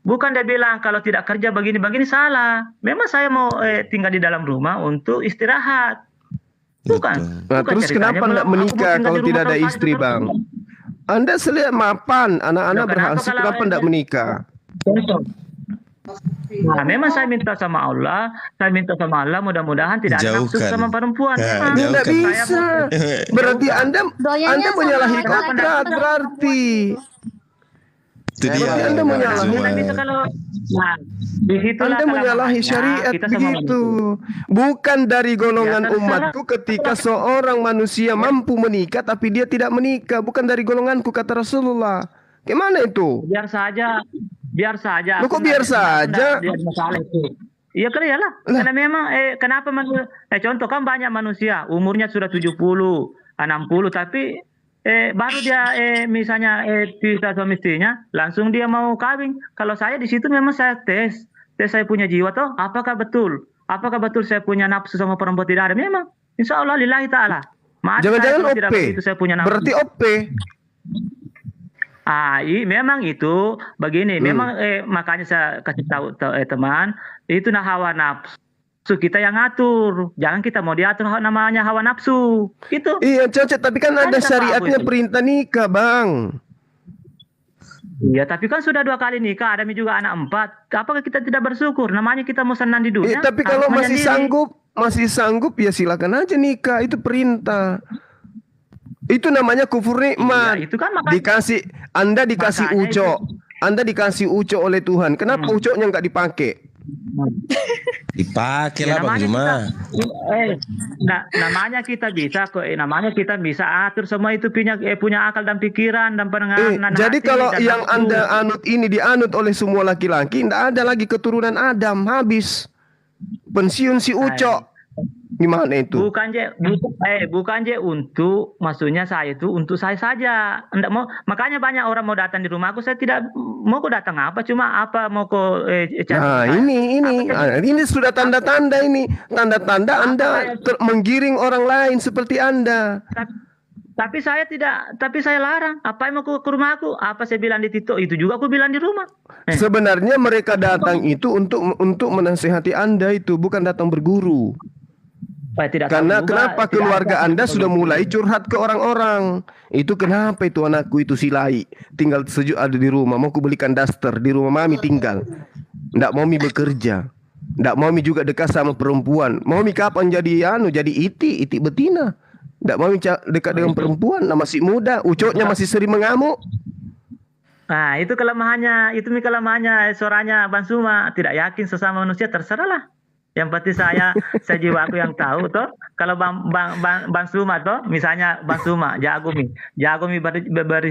Bukan dia bilang kalau tidak kerja begini-begini, salah. Memang saya mau tinggal di dalam rumah untuk istirahat. Bukan. Nah, terus kenapa tidak menikah kalau tidak ada istri, Bang? Anda selihat mapan, anak-anak berhasil, kenapa tidak menikah? Nah, memang saya minta sama Allah, mudah-mudahan tidak ada nafsu sama perempuan. Tidak bisa. Berarti Anda menyalahi kodrat berarti. Anda menyalahi syariat begitu. Bukan dari golongan umatku ketika seorang manusia mampu menikah tapi dia tidak menikah. Bukan dari golonganku kata Rasulullah. Gimana itu? Biar saja. Loh, kok biar saja? Iya kali ya lah. Karena memang kenapa contoh kan banyak manusia umurnya sudah 70, 60 tapi baru dia misalnya pisah suami istrinya, langsung dia mau kawin. Kalau saya di situ memang saya tes saya punya jiwa toh, apakah betul saya punya nafsu sama perempuan? Tidak ada. Memang insya Allah lillahi ta'ala. Jangan-jangan OP, saya punya nafsu. berarti OP. Memang itu begini. Memang makanya saya kasih tahu teman, itu hawa nafsu kita yang ngatur, jangan kita mau diatur namanya hawa nafsu, gitu. Iya, Cocok, tapi kan ada syariatnya perintah nikah, Bang. Iya, tapi kan sudah 2 kali nikah, ada juga anak 4. Apakah kita tidak bersyukur? Namanya kita mau senang di dunia. Tapi kalau masih sanggup, ya silakan aja nikah, itu perintah. Itu namanya kufur nikmat. Iya, itu kan Anda dikasih uco oleh Tuhan. Kenapa ucoknya nggak dipakai? Dipakai lah Bang Juma. Namanya kita bisa atur semua itu punya akal dan pikiran dan pendengaran. Jadi kalau yang Anda anut ini dianut oleh semua laki-laki, tidak ada lagi keturunan Adam, habis pensiun si ucok. Gimana itu? Bukan je untuk, maksudnya saya itu untuk saya saja. Enggak mau, makanya banyak orang mau datang di rumahku, saya tidak mau kok datang mau kok ini sudah tanda-tanda ini. Tanda-tanda Anda menggiring orang lain seperti Anda. Tapi saya larang. Apa yang mau ke rumahku? Apa saya bilang di TikTok, itu juga aku bilang di rumah. Sebenarnya mereka datang itu untuk menasihati Anda itu, bukan datang berguru. Karena kenapa keluarga Anda sudah mulai curhat ke orang-orang. Itu kenapa itu anakku itu silai, tinggal sejuk ada di rumah, mau kubelikan daster di rumah mami tinggal. Ndak mau mi bekerja. Ndak mau mi juga dekat sama perempuan. Mau mi kapan jadi itik betina. Tidak mau dekat dengan perempuan, masih muda, ucoknya masih sering mengamuk. Nah, itu kelemahannya, suaranya Bang Suma. Tidak yakin sesama manusia, terserahlah. Yang penting saya jiwa aku yang tahu toh. Kalau Bang Suma toh, misalnya Bang Suma jago mi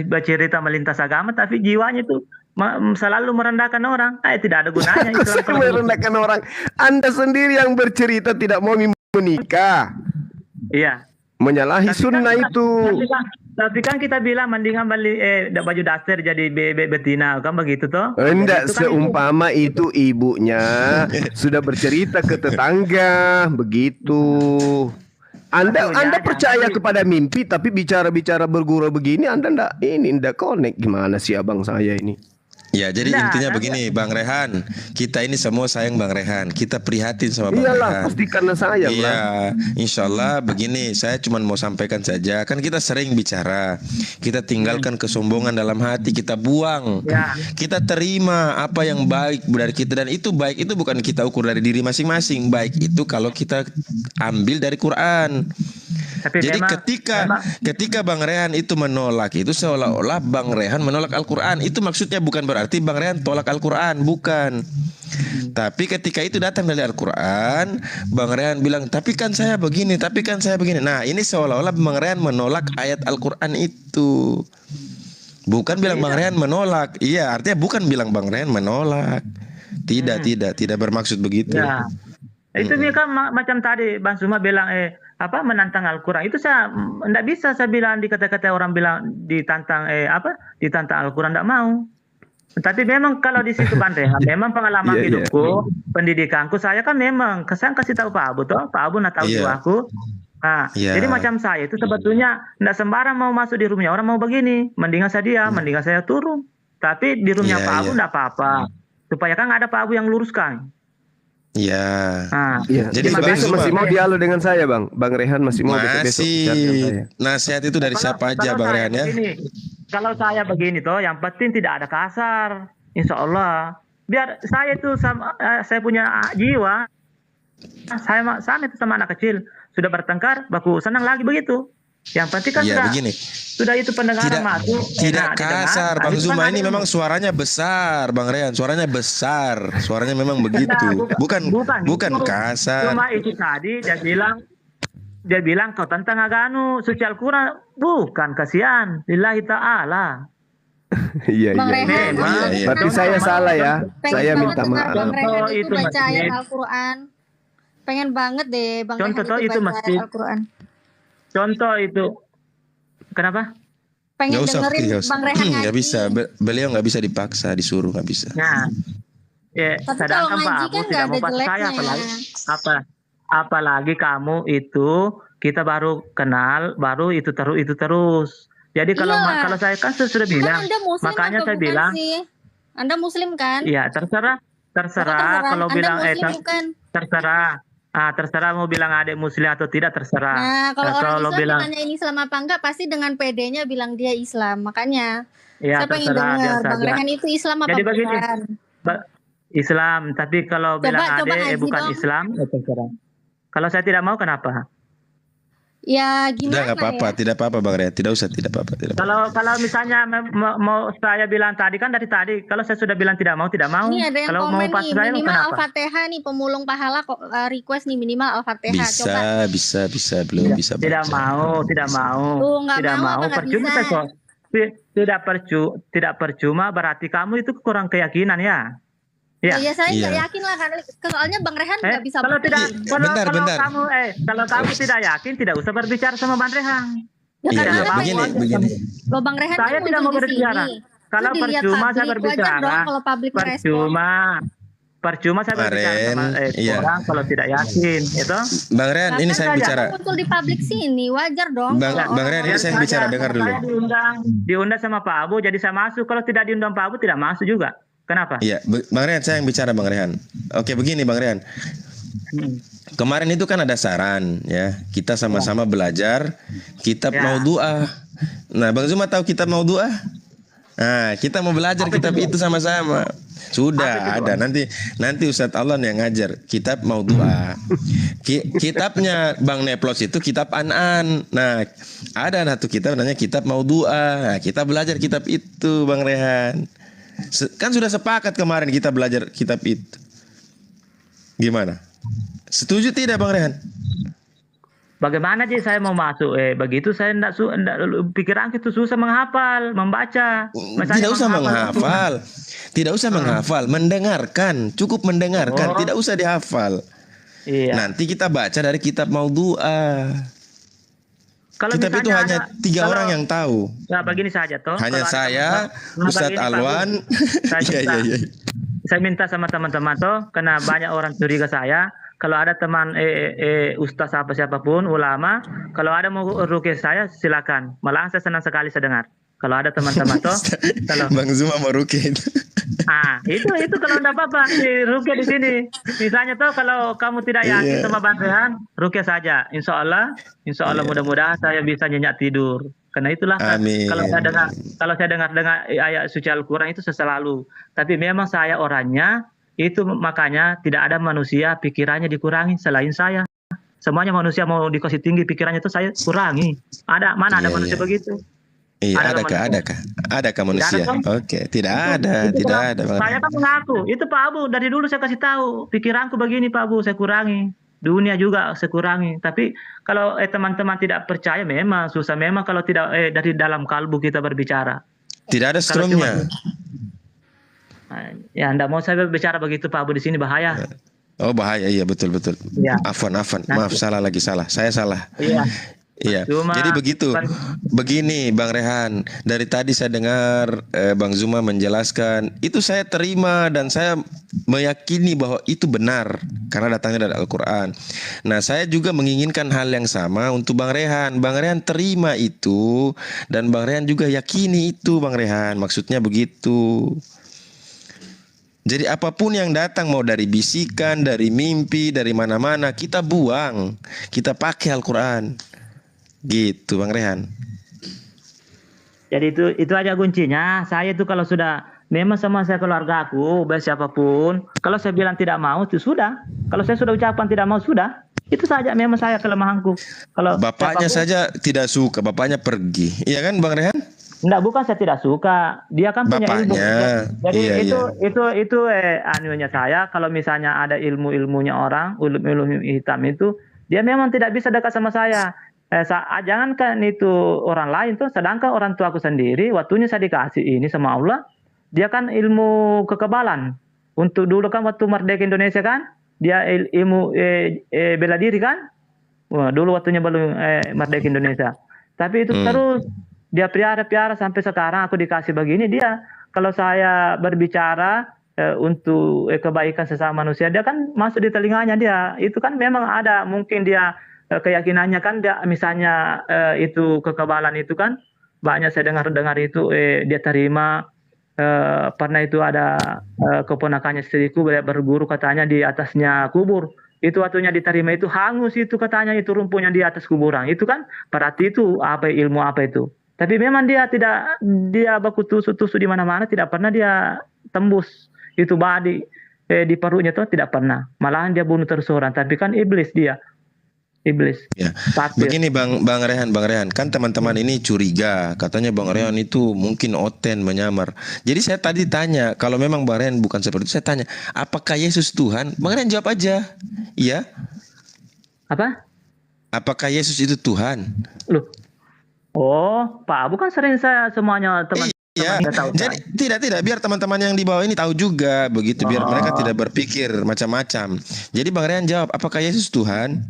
bercerita melintas agama, tapi jiwanya itu selalu merendahkan orang. Tidak ada gunanya Islam kalau merendahkan orang. Anda sendiri yang bercerita tidak mau menikah. Iya. Menyalahi sunnah itu. Tapi kan kita bilang mendingan beli baju dasar jadi betina, kan begitu toh? Enggak, seumpama itu ibunya sudah bercerita ke tetangga begitu. Anda percaya kepada mimpi, tapi bicara-bicara bergurau begini Anda enggak connect. Gimana sih abang saya ini? Ya, jadi intinya begini, Bang Rehan. Kita ini semua sayang Bang Rehan. Kita prihatin sama Bang Rehan. Pasti karena sayang. Iya, insya Allah begini. Saya cuma mau sampaikan saja. Kan kita sering bicara. Kita tinggalkan kesombongan dalam hati. Kita buang. Kita terima apa yang baik dari kita. Dan itu baik itu bukan kita ukur dari diri masing-masing. Baik itu kalau kita ambil dari Quran. Tapi jadi ketika Bang Rehan itu menolak, itu seolah-olah Bang Rehan menolak Al-Quran. Itu maksudnya bukan berarti Bang Rehan tolak Al-Quran, bukan. Tapi ketika itu datang dari Al-Quran, Bang Rehan bilang, tapi kan saya begini, tapi kan saya begini. Nah, ini seolah-olah Bang Rehan menolak ayat Al-Quran itu. Bukan bilang Bang Rehan menolak. Iya, artinya bukan bilang Bang Rehan menolak. Tidak bermaksud begitu. Ya. Itu kan macam tadi Bang Suma bilang menantang Al-Quran. Itu saya enggak bisa saya bilang di kata-kata orang bilang ditantang ditantang Al-Quran, enggak mau. Tapi memang kalau di situ Bang Rehan, memang pengalaman hidupku, pendidikanku, saya kan memang saya kasih tahu Pak Abu toh, Pak Abu nak tahu jiwaku. Nah, jadi macam saya itu sebetulnya enggak sembarang mau masuk di rumahnya orang mau begini, mendingan saya diam, mendingan saya turun. Tapi di rumahnya Pak Abu enggak apa-apa. Supaya kan ada Pak Abu yang luruskan. Iya. Jadi besok masih mau dialog dengan saya, Bang. Bang Rehan masih mau besok. Nasihat itu dari siapa aja, Bang Rehan ya? Kalau saya begini toh, yang penting tidak ada kasar. Insya Allah. Biar saya itu saya punya jiwa. Saya sama itu sama anak kecil. Sudah bertengkar, baku senang lagi begitu. Yang penting kan sudah itu pendengaran masuk. Tidak kasar, Bang Zuma ini memang suaranya besar, Bang Rehan. Suaranya besar, suaranya memang begitu. Bukan kasar. Cuma itu tadi dia bilang kau tentang agama suci Al-Quran, bukan kasihan. Lillahi ta'ala. Iya. Bang Rehan, berarti saya salah ya. Saya minta maaf. Bang Rehan itu baca ayat Al-Quran. Pengen banget deh Bang Rehan itu baca ayat Al-Quran. Contoh itu, kenapa? Pengen dengerin Bang Rehan ngaji. Nggak bisa, beliau nggak bisa dipaksa, disuruh nggak bisa. Nah, sedangkan Pak Abu tidak mau paksa saya, apalagi kamu itu kita baru kenal, baru itu terus. Jadi kalau saya kan sudah bilang, makanya saya bilang, Anda Muslim kan? Iya, terserah. Kalau bilang terserah. Terserah mau bilang adik Muslim atau tidak, terserah. Nah, kalau orang Islam ditanya ini Islam apa enggak, pasti dengan PD-nya bilang dia Islam. Makanya saya pengen dengar Bang Rehan itu Islam apa bukan? Begini, Islam, tapi kalau bilang adik bukan dong. Islam, terserah. Kalau saya tidak mau, kenapa? Ya gimana? Tidak apa-apa, tidak apa-apa Bang Rehan, tidak usah, tidak apa-apa. Kalau misalnya mau saya bilang tadi kan dari tadi, kalau saya sudah bilang tidak mau. Ini ada yang kalau komen mau pas nih, saya, minimal kenapa? Al-Fatihah nih, pemulung pahala kok request nih minimal Al-Fatihah. Bisa, belum bisa. Tidak mau. Tidak mau. Percuma tidak percuma berarti kamu itu kurang keyakinan ya. Iya, saya nggak yakin lah karena soalnya Bang Rehan nggak bisa. Kalau bentar. kalau kamu tidak yakin, tidak usah berbicara sama Bang Rehan. Ya, begini. Kalau Bang Rehan saya tidak mau berbicara. Kalau percuma saya berbicara. Percuma saya berbicara sama orang kalau tidak yakin, itu. Bang Rehan, ini saya bicara. Muncul di publik sini, wajar dong. Bang Rehan, ini saya bicara, dengar dulu. Saya diundang sama Pak Abu, jadi saya masuk. Kalau tidak diundang Pak Abu, tidak masuk juga. Kenapa? Iya, Bang Rehan, saya yang bicara Bang Rehan. Oke, begini Bang Rehan. Kemarin itu kan ada saran ya, kita sama-sama belajar kitab Maudhu'ah. Nah, Bang Zuma tahu kitab Maudhu'ah? Nah, kita mau belajar kitab itu sama-sama. Sudah ada, nanti Ustadz Allah yang ngajar kitab Maudhu'ah. Kitabnya Bang Neplos itu kitab An-An. Nah, ada satu kitab namanya kitab Maudhu'ah. Nah, kita belajar kitab itu, Bang Rehan. Kan sudah sepakat kemarin kita belajar kitab itu. Gimana? Setuju tidak, Bang Rehan? Bagaimana sih saya mau masuk? Begitu saya enggak pikiran itu susah menghafal, membaca. Tidak usah menghafal. Tidak usah menghafal, mendengarkan, cukup mendengarkan, tidak usah dihafal. Iya. Nanti kita baca dari kitab Maudhu'ah. Kitab itu hanya 3 orang yang tahu. Ya, begini saja toh. Hanya saya, Ustadz Alwan. Saya minta sama teman-teman toh, karena banyak orang curiga saya. Kalau ada teman ustaz siapapun, ulama, kalau ada mau ruqyah saya silakan. Malah saya senang sekali saya dengar. Kalau ada teman-teman toh, kalau Bang Zuma mau ruqyah itu. Itu kalau enggak apa-apa di ruqyah di sini. Misalnya toh kalau kamu tidak yakin sama Bang Rehan, ruqyah saja. Insya Allah mudah-mudahan saya bisa nyenyak tidur. Karena itulah kalau saya dengar ayat suci Al-Qur'an itu selalu. Tapi memang saya orangnya itu, makanya tidak ada manusia pikirannya dikurangi selain saya. Semuanya manusia mau dikasih tinggi pikirannya itu saya kurangi. Ada manusia begitu? Iya, adakah manusia? Oke, tidak ada. Saya kan mengaku, itu Pak Abu dari dulu saya kasih tahu, pikiranku begini Pak Abu, saya kurangi. Dunia juga saya kurangi. Tapi kalau teman-teman tidak percaya, memang susah memang kalau tidak dari dalam kalbu kita berbicara. Tidak ada stromnya. Ya, enggak mau saya bicara begitu Pak Abu, di sini bahaya. Oh, bahaya, iya betul. Ya. Afwan. Maaf, salah. Saya salah. Iya. Jadi begini Bang Rehan, dari tadi saya dengar Bang Zuma menjelaskan, itu saya terima dan saya meyakini bahwa itu benar karena datangnya dari Al-Qur'an. Nah, saya juga menginginkan hal yang sama untuk Bang Rehan. Bang Rehan terima itu dan Bang Rehan juga yakini itu, Bang Rehan. Maksudnya begitu. Jadi apapun yang datang, mau dari bisikan, dari mimpi, dari mana-mana, kita buang, kita pakai Al-Qur'an. Gitu, Bang Rehan. Jadi itu aja kuncinya. Saya itu kalau sudah memang sama saya keluarga aku, baik siapapun, kalau saya bilang tidak mau itu sudah. Kalau saya sudah ucapkan tidak mau sudah. Itu saja memang saya kelemahanku. Kalau bapaknya saja tidak suka, bapaknya pergi. Iya kan, Bang Rehan? Enggak, bukan saya tidak suka. Dia kan punya ilmu. Jadi itu anunya saya, kalau misalnya ada ilmunya orang, ilmu hitam itu, dia memang tidak bisa dekat sama saya. Jangankan itu orang lain tuh, sedangkan orang tuaku sendiri, waktunya saya dikasih ini sama Allah, dia kan ilmu kekebalan. Untuk dulu kan waktu merdeka Indonesia kan, dia ilmu bela diri kan. Wah, dulu waktunya belum merdeka Indonesia. Tapi itu terus dia piara sampai sekarang aku dikasih begini. Dia kalau saya berbicara untuk kebaikan sesama manusia, dia kan masuk di telinganya dia. Itu kan memang ada, mungkin dia keyakinannya kan dia, misalnya itu kekebalan itu kan banyak saya dengar itu dia terima. Pernah itu ada keponakannya istriku berguru katanya di atasnya kubur. Itu waktunya diterima itu hangus itu katanya, itu rumputnya di atas kuburan. Itu kan berarti itu ilmu apa itu. Tapi memang dia baku tusuk-tusuk di mana-mana, tidak pernah dia tembus itu badi di perutnya tuh, tidak pernah. Malahan dia bunuh terus orang, tapi kan iblis dia. Iblis. Ya. Begini Bang Rehan, kan teman-teman ini curiga, katanya Bang Rehan itu mungkin oten menyamar. Jadi saya tadi tanya, kalau memang Bang Rehan bukan seperti itu, saya tanya, apakah Yesus Tuhan? Bang Rehan jawab aja. Iya. Apa? Apakah Yesus itu Tuhan? Loh. Oh, Pak Abu kan sering saya semuanya teman. Iya. Jadi tidak biar teman-teman yang di bawah ini tahu juga begitu, biar mereka tidak berpikir macam-macam. Jadi Bang Rehan jawab, apakah Yesus Tuhan?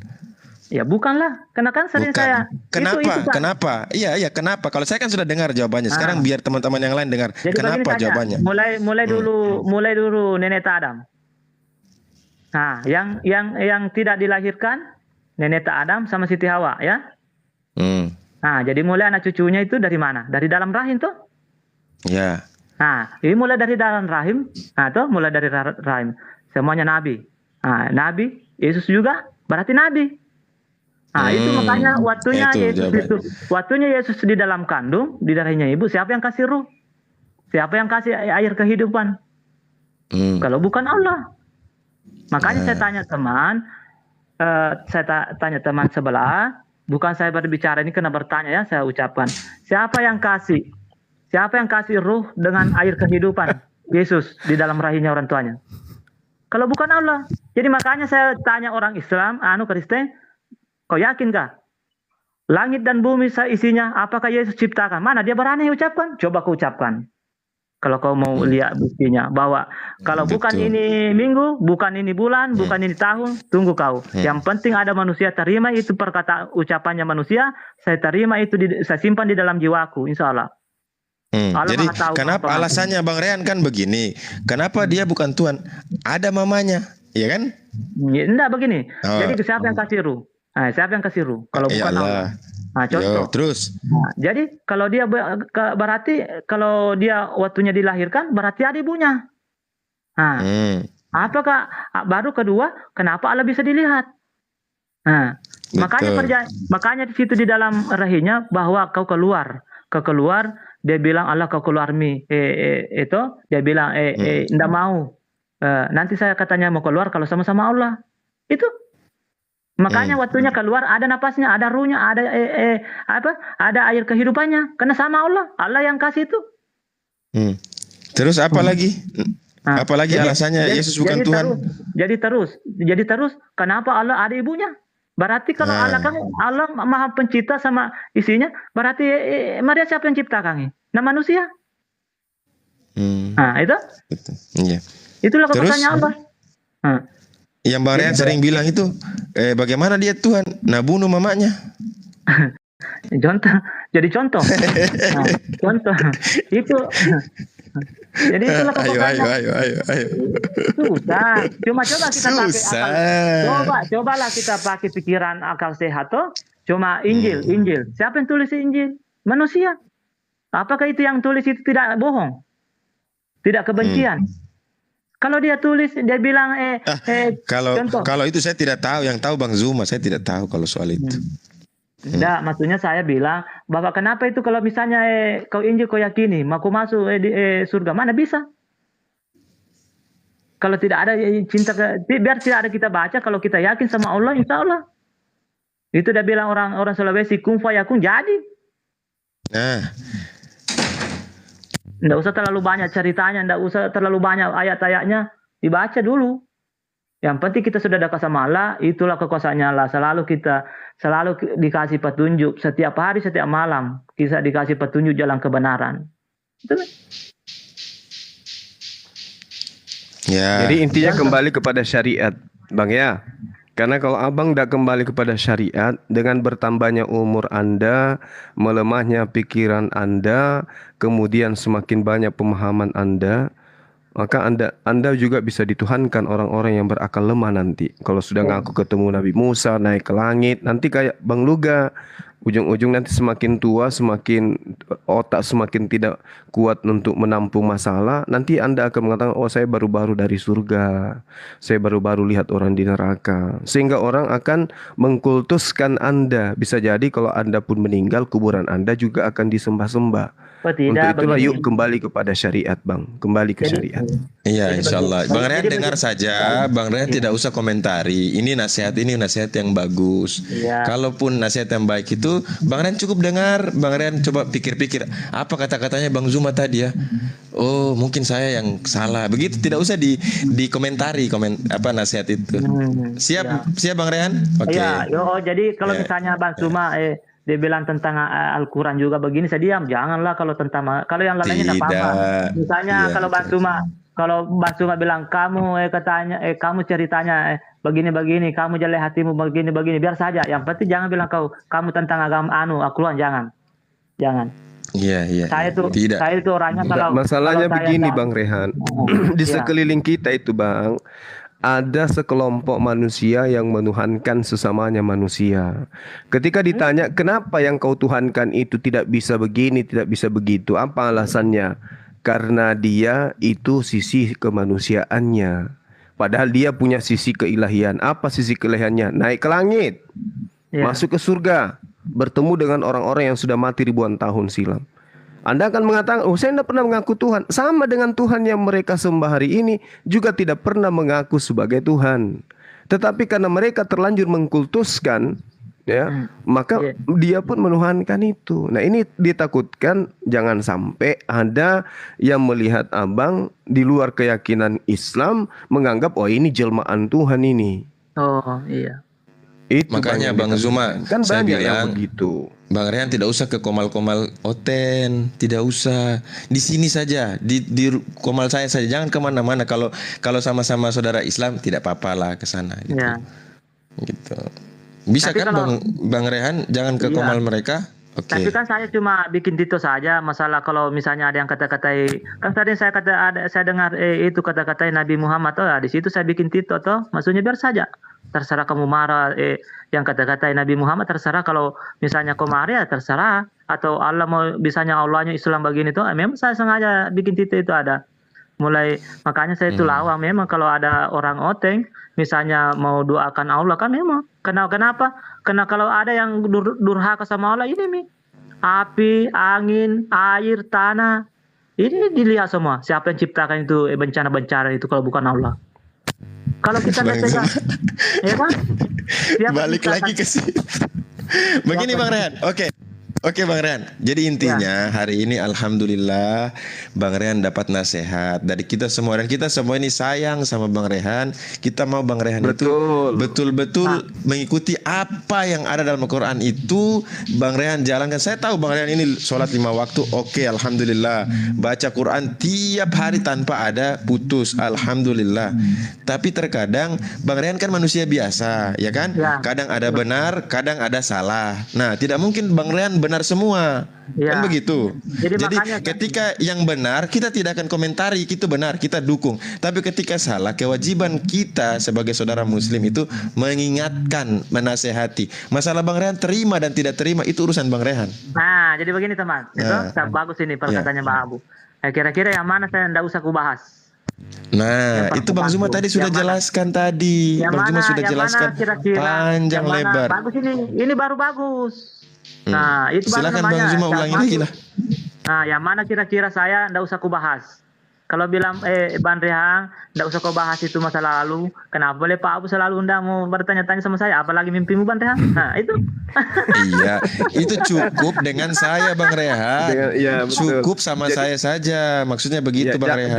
Ya bukanlah, karena kan sering saya. Kenapa? Iya, kenapa? Kalau saya kan sudah dengar jawabannya. Sekarang biar teman-teman yang lain dengar. Jadi kenapa jawabannya? Mulai dulu nenek Adam. Nah, yang tidak dilahirkan nenek Adam sama Siti Hawa, ya. Nah, jadi mulai anak cucunya itu dari mana? Dari dalam rahim tuh. Ya. Nah, ini mulai dari dalam rahim. Nah, tuh mulai dari rahim. Semuanya nabi. Nah, nabi, Yesus juga berarti nabi. Nah, itu makanya waktunya Yesus di dalam kandung, di darahnya ibu, siapa yang kasih ruh? Siapa yang kasih air kehidupan? Kalau bukan Allah. Makanya saya tanya teman, tanya teman sebelah, bukan saya berbicara ini kena bertanya ya, saya ucapkan. Siapa yang kasih? Siapa yang kasih ruh dengan air kehidupan? Yesus di dalam rahimnya orang tuanya. Kalau bukan Allah. Jadi makanya saya tanya orang Islam, Kristen, kau yakinkah? Langit dan bumi isinya, apakah Yesus ciptakan? Mana dia berani ucapkan? Coba kau ucapkan. Kalau kau mau lihat buktinya bahwa kalau bukan ini minggu, bukan ini bulan, bukan ini tahun, tunggu kau. Yang penting ada manusia terima itu perkataan ucapannya manusia, saya terima itu, saya simpan di dalam jiwaku, insya Allah. Jadi kenapa alasannya Bang Rehan kan begini? Kenapa dia bukan Tuhan? Ada mamanya, iya kan? Enggak begini. Jadi siapa yang kasih ruh? Siapa yang kasih ruh? Kalau bukan Allah. Contoh. Terus. Jadi kalau dia berarti kalau dia waktunya dilahirkan berarti ada ibunya. Apakah baru kedua? Kenapa Allah bisa dilihat? Makanya di situ di dalam rahimnya bahwa kau keluar, dia bilang Allah kau keluar itu dia bilang enggak mau. Nanti saya katanya mau keluar kalau sama-sama Allah. Itu. Makanya waktunya keluar ada napasnya, ada ruhnya, ada air kehidupannya. Karena sama Allah, Allah yang kasih itu. Terus apa lagi? Apalagi alasannya Yesus bukan Tuhan? Jadi terus, kenapa Allah ada ibunya? Berarti kalau Allah Maha Pencipta sama isinya, berarti Maria siapa yang ciptakan? Nah manusia. Itu? Iya. Itulah pertanyaan Allah. Yang Bang Rehan sering bilang itu, bagaimana dia Tuhan? Nah bunuh mamanya. Contoh. Contoh. Itu. Jadi itulah ayo. Susah. Coba kita pakai akal. Cobalah kita pakai pikiran akal sehat toh. Cuma Injil. Siapa yang tulis Injil? Manusia. Apakah itu yang tulis itu tidak bohong? Tidak kebencian? Kalau dia tulis, dia bilang kalau itu saya tidak tahu. Yang tahu Bang Zuma, saya tidak tahu kalau soal itu. Enggak, maksudnya saya bilang bahwa kenapa itu kalau misalnya kau Injil kau yakini, mau masuk surga, mana bisa? Kalau tidak ada cinta, biar tidak ada kita baca, kalau kita yakin sama Allah, insya Allah. Itu dia bilang orang Sulawesi, kun fayakun jadi. Nggak usah terlalu banyak ceritanya, nggak usah terlalu banyak ayat-ayatnya, dibaca dulu. Yang penting kita sudah dekat sama Allah, itulah kekuasaannya Allah. Selalu dikasih petunjuk, setiap hari, setiap malam, kita dikasih petunjuk jalan kebenaran. Itu. Ya. Jadi intinya kembali kepada syariat, Bang ya. Karena kalau abang tidak kembali kepada syariat, dengan bertambahnya umur Anda, melemahnya pikiran Anda, kemudian semakin banyak pemahaman Anda, maka Anda juga bisa dituhankan orang-orang yang berakal lemah nanti. Kalau sudah ngaku ketemu Nabi Musa, naik ke langit, nanti kayak Bang Luga, ujung-ujung nanti semakin tua, semakin otak semakin tidak kuat untuk menampung masalah, nanti Anda akan mengatakan, oh saya baru-baru dari surga, saya baru-baru lihat orang di neraka. Sehingga orang akan mengkultuskan Anda. Bisa jadi kalau Anda pun meninggal, kuburan Anda juga akan disembah-sembah. Untuk itulah yuk kembali kepada syariat, Bang. Kembali ke syariat. Iya, insyaAllah. Bang Rehan dengar saja. Bang Rehan tidak usah komentari. Ini nasihat yang bagus. Kalaupun nasihat yang baik itu, Bang Rehan cukup dengar. Bang Rehan coba pikir-pikir. Apa kata-katanya Bang Zuma tadi ya? Oh, mungkin saya yang salah. Begitu, tidak usah dikomentari nasihat itu. Siap Bang Rehan? Oke. Jadi kalau misalnya Bang Zuma dia bilang tentang Al-Quran juga begini, saya diam. Janganlah kalau yang lainnya tidak apa-apa. Misalnya kalau Bang Zuma bilang kamu kamu ceritanya begini-begini, kamu jelek hatimu begini-begini, biar saja. Yang penting jangan bilang kamu tentang agama Al-Quran, jangan. Iya. Saya itu orangnya masalahnya begini Bang Rehan. Di sekeliling kita itu Bang, ada sekelompok manusia yang menuhankan sesamanya manusia. Ketika ditanya kenapa yang kau tuhankan itu tidak bisa begini, tidak bisa begitu, apa alasannya? Karena dia itu sisi kemanusiaannya. Padahal dia punya sisi keilahian. Apa sisi keilahiannya? Naik ke langit, masuk ke surga, bertemu dengan orang-orang yang sudah mati ribuan tahun silam. Anda akan mengatakan, oh saya tidak pernah mengaku Tuhan. Sama dengan Tuhan yang mereka sembah hari ini juga tidak pernah mengaku sebagai Tuhan. Tetapi karena mereka terlanjur mengkultuskan, ya, maka dia pun menuhankan itu. Nah ini ditakutkan jangan sampai ada yang melihat abang di luar keyakinan Islam menganggap, oh ini jelmaan Tuhan ini. Oh iya. Itu makanya Bang Zuma, kan saya banyak bilang begitu. Bang Rehan tidak usah ke komal-komal Oten, tidak usah. Di sini saja, di komal saya saja. Jangan kemana-mana. Kalau sama-sama saudara Islam tidak apa-apa lah ke sana. Gitu. Ya. Gitu. Bisa. Tapi kan Bang Rehan jangan ke komal mereka. Okay. Tapi kan saya cuma bikin tito saja. Masalah kalau misalnya ada yang kata-katai, kan tadi saya dengar itu kata-katai Nabi Muhammad, di situ saya bikin tito toh. Maksudnya biar saja. Terserah kamu marah yang kata-katai Nabi Muhammad, terserah. Kalau misalnya kau marah ya terserah. Atau Allah mau, misalnya Allahnya Islam begini tuh, memang saya sengaja bikin tito itu ada. Makanya saya itu lawang memang kalau ada orang Oteng misalnya mau doakan Allah kan memang. Kenapa? Karena kalau ada yang durhaka sama Allah ini api, angin, air, tanah, ini dilihat semua. Siapa yang ciptakan itu bencana-bencana itu kalau bukan Allah? Kalau kita pegang, ya kan? Balik lagi ke sini. Begini Bang Rehan, Oke Bang Rehan, jadi intinya hari ini alhamdulillah Bang Rehan dapat nasihat dari kita semua. Dan kita semua ini sayang sama Bang Rehan. Kita mau Bang Rehan itu betul-betul mengikuti apa yang ada dalam Al-Quran itu. Bang Rehan jalankan. Saya tahu Bang Rehan ini sholat 5 waktu. Oke, alhamdulillah. Baca Quran tiap hari tanpa ada putus. Alhamdulillah. Tapi terkadang Bang Rehan kan manusia biasa, ya kan? Kadang ada benar, kadang ada salah. Nah, tidak mungkin Bang Rehan benar semua, kan begitu. Jadi ketika yang benar kita tidak akan komentari, itu benar, kita dukung. Tapi ketika salah, kewajiban kita sebagai saudara Muslim itu mengingatkan, menasehati. Masalah Bang Rehan terima dan tidak terima itu urusan Bang Rehan. Nah, jadi begini teman, itu bagus ini perkataannya Bang Abu. Kira-kira yang mana saya tidak usah kubahas. Nah, itu Bang Zuma tadi sudah jelaskan tadi. Bang Zuma sudah jelaskan panjang lebar. Bagus ini baru bagus. Nah, itu silakan Bang Zuma ulangi lagi lah. Nah, yang mana kira-kira saya ndak usah kubahas. Kalau bilang Bang Rehan ndak usah kau bahas itu masa lalu, kenapa boleh Pak Abu selalu undang mau bertanya-tanya sama saya, apalagi mimpimu Bang Rehan? Nah, itu. Iya, itu cukup dengan saya Bang Rehan. Cukup sama saya saja. Maksudnya begitu Bang Rehan.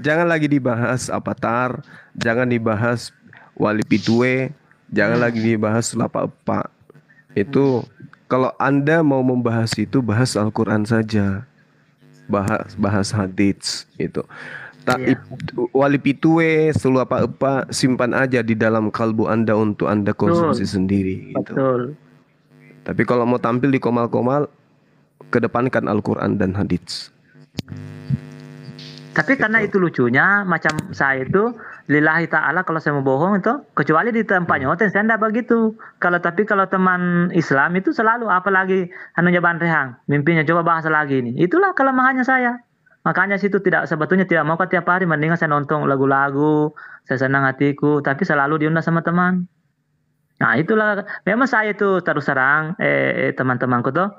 Jangan lagi dibahas Avatar, jangan dibahas Wali Pitue, jangan lagi dibahas Lapa Epa. Itu kalau Anda mau membahas itu, bahas Al-Quran saja, bahas hadits itu. Wali Pitue, selu apa simpan aja di dalam kalbu Anda untuk Anda konsumsi sendiri gitu. Betul. Tapi kalau mau tampil di komal-komal, kedepankan Al-Quran dan hadits. Tapi karena itu lucunya, macam saya itu lillahi ta'ala kalau saya mau bohong itu, kecuali di tempatnya Oten saya enggak begitu. Tapi kalau teman Islam itu selalu, apalagi anunya Bang Rehan, mimpinya coba bahas lagi ini. Itulah kelemahannya saya. Makanya situ sebetulnya tidak mau tiap hari, mendingan saya nonton lagu-lagu, saya senang hatiku, tapi selalu diundang sama teman. Nah itulah, memang saya itu terus terang, teman-temanku tuh,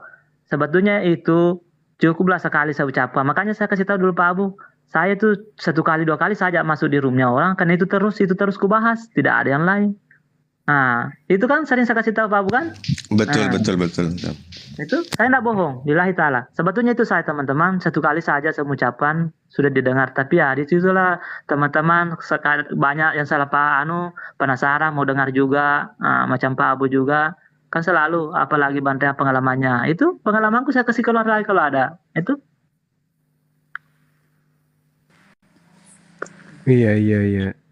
sebetulnya itu cukuplah sekali saya ucapkan. Makanya saya kasih tahu dulu Pak Abu, saya tuh 1 kali 2 kali saja masuk di roomnya orang, karena itu terus kubahas, tidak ada yang lain. Nah, itu kan sering saya kasih tahu Pak Abu kan? Betul. Itu saya tidak bohong, lillahi ta'ala. Sebetulnya itu saya teman-teman, 1 kali saja saya mengucapkan, sudah didengar. Tapi ya, disitulah teman-teman banyak yang salah penasaran, mau dengar juga, macam Pak Abu juga. Kan selalu, apalagi Bang Rehan pengalamannya. Itu pengalamanku saya kasih keluar lagi kalau ada. Itu. Iya.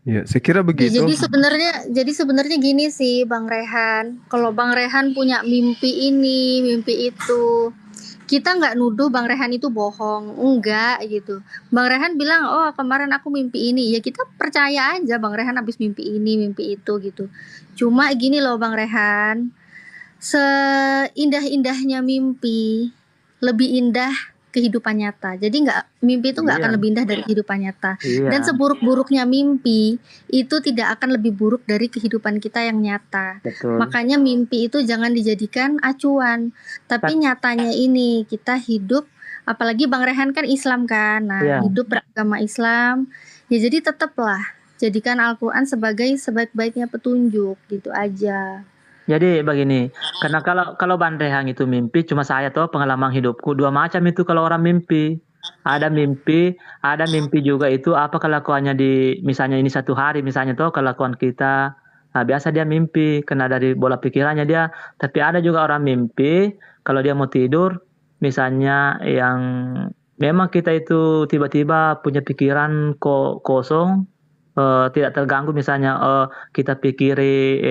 Ya, saya kira begitu. Jadi sebenarnya gini sih Bang Rehan. Kalau Bang Rehan punya mimpi ini, mimpi itu, kita nggak nuduh Bang Rehan itu bohong, enggak gitu. Bang Rehan bilang, oh kemarin aku mimpi ini, ya kita percaya aja Bang Rehan habis mimpi ini, mimpi itu gitu. Cuma gini loh Bang Rehan, seindah-indahnya mimpi, lebih indah kehidupan nyata. Jadi mimpi itu nggak akan lebih indah dari kehidupan nyata. Dan seburuk-buruknya mimpi itu tidak akan lebih buruk dari kehidupan kita yang nyata. Betul. Makanya mimpi itu jangan dijadikan acuan. Tapi nyatanya ini kita hidup, apalagi Bang Rehan kan Islam kan. Nah, hidup beragama Islam. Ya jadi tetaplah jadikan Al-Quran sebagai sebaik-baiknya petunjuk, gitu aja. Jadi begini, karena kalau Bang Rehan itu mimpi, cuma saya tuh pengalaman hidupku dua macam itu kalau orang mimpi. Ada mimpi juga itu apa kelakuannya di misalnya ini satu hari misalnya tuh kelakuan kita. Nah, biasa dia mimpi karena dari bola pikirannya dia. Tapi ada juga orang mimpi kalau dia mau tidur, misalnya yang memang kita itu tiba-tiba punya pikiran kosong. Tidak terganggu misalnya kita pikiri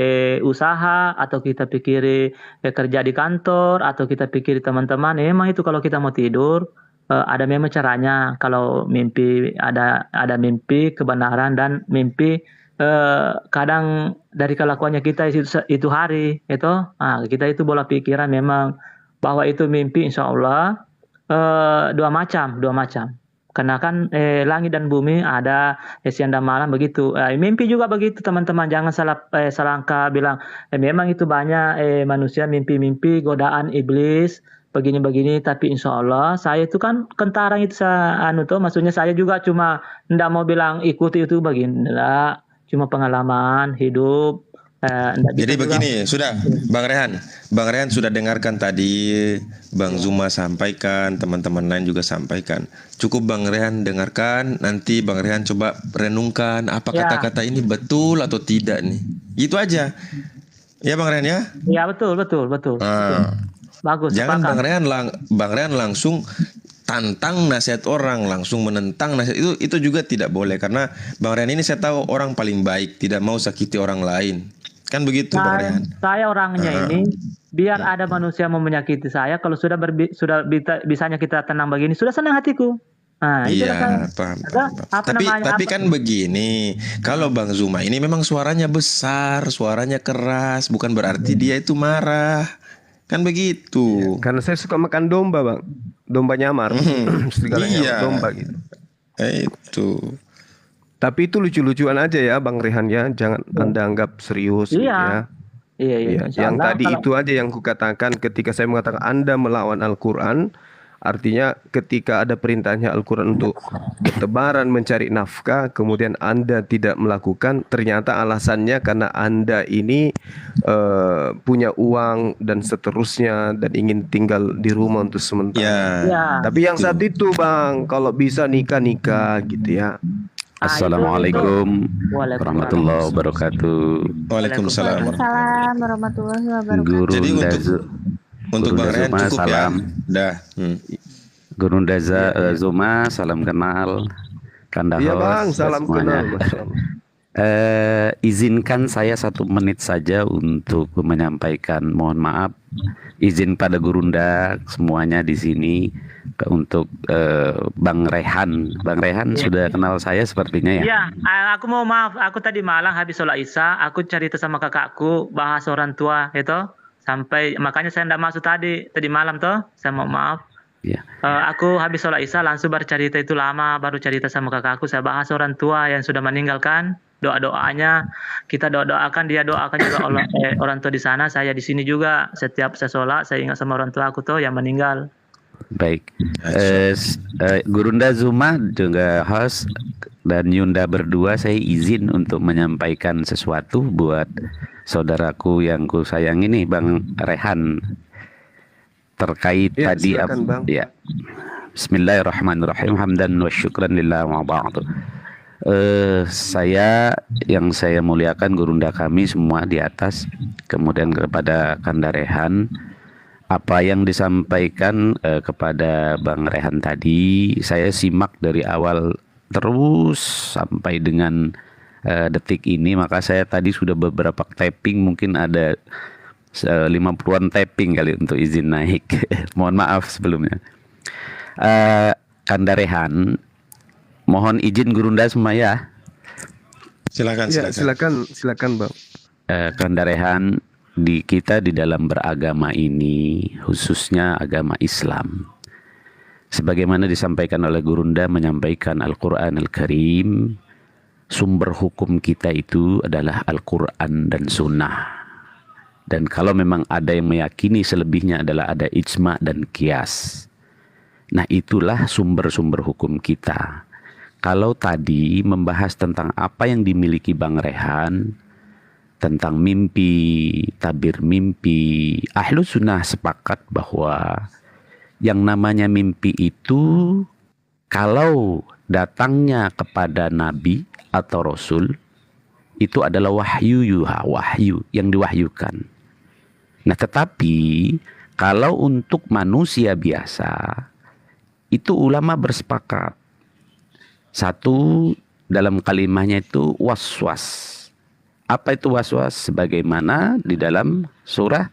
usaha atau kita pikiri kerja di kantor atau kita pikiri teman-teman. Memang itu kalau kita mau tidur ada memang caranya. Kalau mimpi ada mimpi kebenaran dan mimpi kadang dari kelakuannya kita itu hari itu kita itu bola pikiran memang bahwa itu mimpi insya Allah dua macam. Karena kan langit dan bumi ada siang dan malam begitu. Mimpi juga begitu teman-teman. Jangan salahka bilang memang itu banyak manusia mimpi-mimpi godaan iblis begini-begini. Tapi insya Allah saya itu kan kentarang itu maksudnya saya juga cuma ndak mau bilang ikuti itu begini. Ndak, cuma pengalaman hidup. Jadi begini, sudah Bang Rehan sudah dengarkan tadi Bang Zuma sampaikan, teman-teman lain juga sampaikan. Cukup Bang Rehan dengarkan, nanti Bang Rehan coba renungkan apa kata-kata ini betul atau tidak nih. Gitu aja. Ya Bang Rehan ya? Ya betul. Bagus. Jangan Bang Rehan langsung tantang nasihat orang, langsung menentang nasihat itu juga tidak boleh, karena Bang Rehan ini saya tahu orang paling baik, tidak mau sakiti orang lain. Kan begitu Bang Rehan. Saya orangnya ini biar ada manusia mau menyakiti saya, kalau sudah bisanya kita tenang begini, sudah senang hatiku. Iya, paham. Tapi kan begini, kalau Bang Zuma ini memang suaranya besar, suaranya keras, bukan berarti dia itu marah. Kan begitu. Karena saya suka makan domba, Bang. Domba nyamar. Segalanya domba gitu. Itu. Tapi itu lucu-lucuan aja ya Bang Rehan ya. Jangan Anda anggap serius gitu ya. Iya. Yang tadi itu aja yang kukatakan ketika saya mengatakan Anda melawan Al-Quran. Artinya ketika ada perintahnya Al-Quran untuk bertebaran mencari nafkah, kemudian Anda tidak melakukan, ternyata alasannya karena Anda ini punya uang dan seterusnya dan ingin tinggal di rumah untuk sementara. Tapi yang saat itu Bang, kalau bisa nikah gitu ya. Assalamualaikum warahmatullahi wabarakatuh. Waalaikumsalam warahmatullahi wabarakatuh. Guru Jadi untuk Bang Rehan cukup salam. Ya. Guru Zuma, salam kenal. Kanda Iya Bang, salam kenal. Izinkan saya 1 menit saja untuk menyampaikan mohon maaf. Izin pada Gurunda semuanya di sini untuk Bang Rehan. Bang Rehan sudah kenal saya sepertinya ya. Iya, aku mau maaf. Aku tadi malam habis sholat Isya, aku cerita sama kakakku bahas orang tua itu. Sampai makanya saya tidak masuk tadi malam toh, saya mau maaf. Aku habis sholat Isya langsung bercerita itu lama, baru cerita sama kakakku, saya bahas orang tua yang sudah meninggalkan, doa-doanya kita doakan, dia doakan juga orang tua di sana, saya di sini juga. Setiap saya sholat saya ingat sama orang tua aku tuh yang meninggal. Baik, Gurunda Zuma juga host dan Yunda berdua, saya izin untuk menyampaikan sesuatu buat saudaraku yang ku sayang ini Bang Rehan terkait tadi ya. Bismillahirrahmanirrahim. Hamdan wa syukran lillah wa ba'du. Saya muliakan Gurunda kami semua di atas, kemudian kepada Kanda Rehan. Apa yang disampaikan kepada Bang Rehan tadi, saya simak dari awal terus sampai dengan detik ini. Maka saya tadi sudah beberapa tapping, mungkin ada 50-an tapping kali untuk izin naik. Mohon maaf sebelumnya. Kanda Rehan, mohon izin Gurunda semua ya. Silakan Bang. Kanda Rehan, kita di dalam beragama ini, khususnya agama Islam, sebagaimana disampaikan oleh Gurunda menyampaikan Al-Quran Al-Karim, sumber hukum kita itu adalah Al-Quran dan Sunnah. Dan kalau memang ada yang meyakini selebihnya adalah ada ijma dan kias. Nah, itulah sumber-sumber hukum kita. Kalau tadi membahas tentang apa yang dimiliki Bang Rehan, tentang mimpi, tabir mimpi, Ahlus Sunnah sepakat bahwa yang namanya mimpi itu kalau datangnya kepada Nabi atau Rasul, itu adalah wahyu yang diwahyukan. Nah, tetapi kalau untuk manusia biasa, itu ulama bersepakat. Satu, dalam kalimahnya itu waswas. Apa itu waswas? Sebagaimana di dalam surah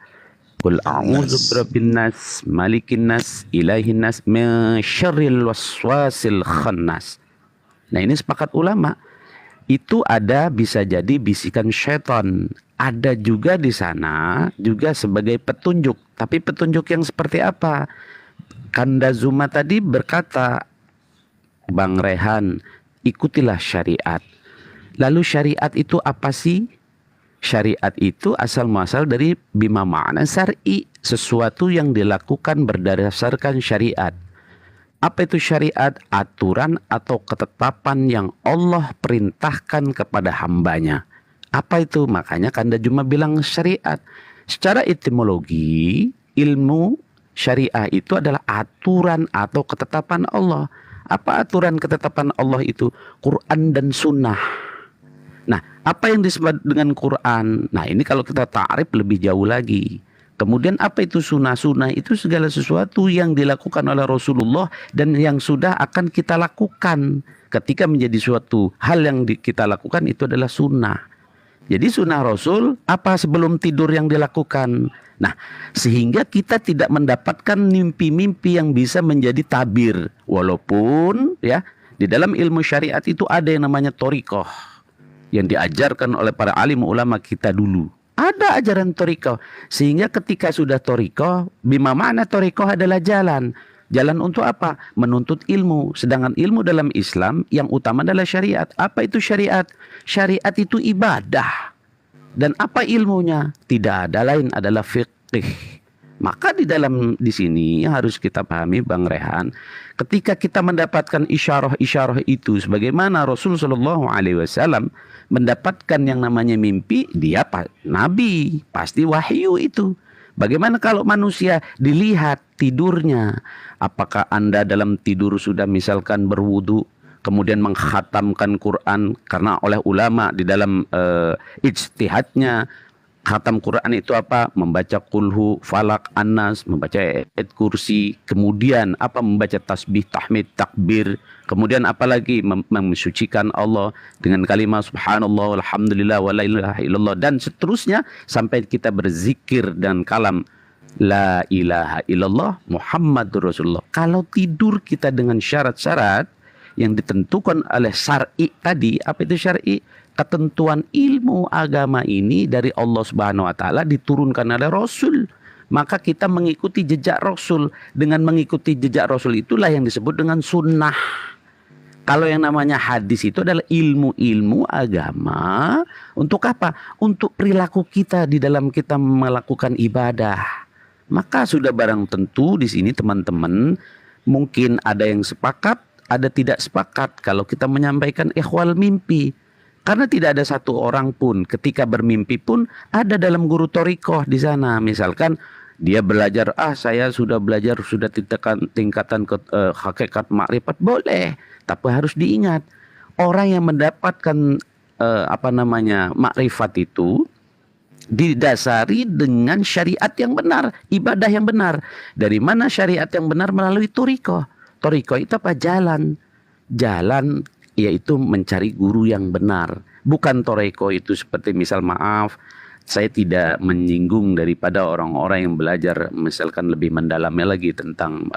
Qul a'udzu birabbin nas, malikin nas, ilahin nas, min syarril waswasil khannas. Nah, ini sepakat ulama. Itu ada bisa jadi bisikan syaitan. Ada juga di sana juga sebagai petunjuk. Tapi petunjuk yang seperti apa? Kanda Zuma tadi berkata, Bang Rehan, ikutilah syariat. Lalu syariat itu apa sih? Syariat itu asal muasal dari bima ma'na syar'i, sesuatu yang dilakukan berdasarkan syariat. Apa itu syariat? Aturan atau ketetapan yang Allah perintahkan kepada hambanya. Apa itu? Makanya Kanda Juma bilang syariat. Secara etimologi, ilmu syariah itu adalah aturan atau ketetapan Allah. Apa aturan ketetapan Allah itu? Quran dan Sunnah. Nah, apa yang disebut dengan Quran? Nah, ini kalau kita ta'rif lebih jauh lagi. Kemudian apa itu sunnah? Sunnah itu segala sesuatu yang dilakukan oleh Rasulullah dan yang sudah akan kita lakukan. Ketika menjadi suatu hal yang kita lakukan itu adalah sunnah. Jadi sunnah Rasul apa sebelum tidur yang dilakukan. Nah, sehingga kita tidak mendapatkan mimpi-mimpi yang bisa menjadi tabir. Walaupun ya di dalam ilmu syariat itu ada yang namanya thoriqah yang diajarkan oleh para alim ulama kita dulu. Ada ajaran thoriqah. Sehingga ketika sudah thoriqah, bima makna thoriqah adalah jalan. Jalan untuk apa? Menuntut ilmu. Sedangkan ilmu dalam Islam yang utama adalah syariat. Apa itu syariat? Syariat itu ibadah. Dan apa ilmunya? Tidak ada lain adalah fiqh. Maka di sini harus kita pahami Bang Rehan, ketika kita mendapatkan isyarah-isyarah itu sebagaimana Rasulullah SAW mendapatkan yang namanya mimpi, dia nabi, pasti wahyu itu. Bagaimana kalau manusia dilihat tidurnya? Apakah Anda dalam tidur sudah misalkan berwudu, kemudian mengkhatamkan Quran? Karena oleh ulama di dalam ijtihadnya, khatam Quran itu apa? Membaca kulhu, falak, annas, membaca ayat kursi, kemudian apa? Membaca tasbih, tahmid, takbir, kemudian apalagi mensucikan Allah dengan kalimat subhanallah, alhamdulillah, wa la ilaha illallah, dan seterusnya sampai kita berzikir dan kalam la ilaha illallah Muhammadur Rasulullah. Kalau tidur kita dengan syarat-syarat yang ditentukan oleh syar'i tadi, apa itu syar'i? Ketentuan ilmu agama ini dari Allah Subhanahu wa taala diturunkan oleh Rasul. Maka kita mengikuti jejak Rasul. Dengan mengikuti jejak Rasul itulah yang disebut dengan sunnah. Kalau yang namanya hadis itu adalah ilmu-ilmu agama. Untuk apa? Untuk perilaku kita di dalam kita melakukan ibadah. Maka sudah barang tentu di sini teman-teman, mungkin ada yang sepakat, ada tidak sepakat kalau kita menyampaikan ihwal mimpi. Karena tidak ada satu orang pun ketika bermimpi pun ada dalam guru thoriqah di sana. Misalkan dia belajar, saya sudah belajar, sudah tingkatan hakikat makrifat, boleh. Tapi harus diingat, orang yang mendapatkan makrifat itu didasari dengan syariat yang benar, ibadah yang benar. Dari mana syariat yang benar? Melalui thoriqah. Thoriqah itu apa? Jalan. Jalan yaitu mencari guru yang benar. Bukan thoriqah itu seperti misal, maaf, saya tidak menyinggung daripada orang-orang yang belajar misalkan lebih mendalamnya lagi tentang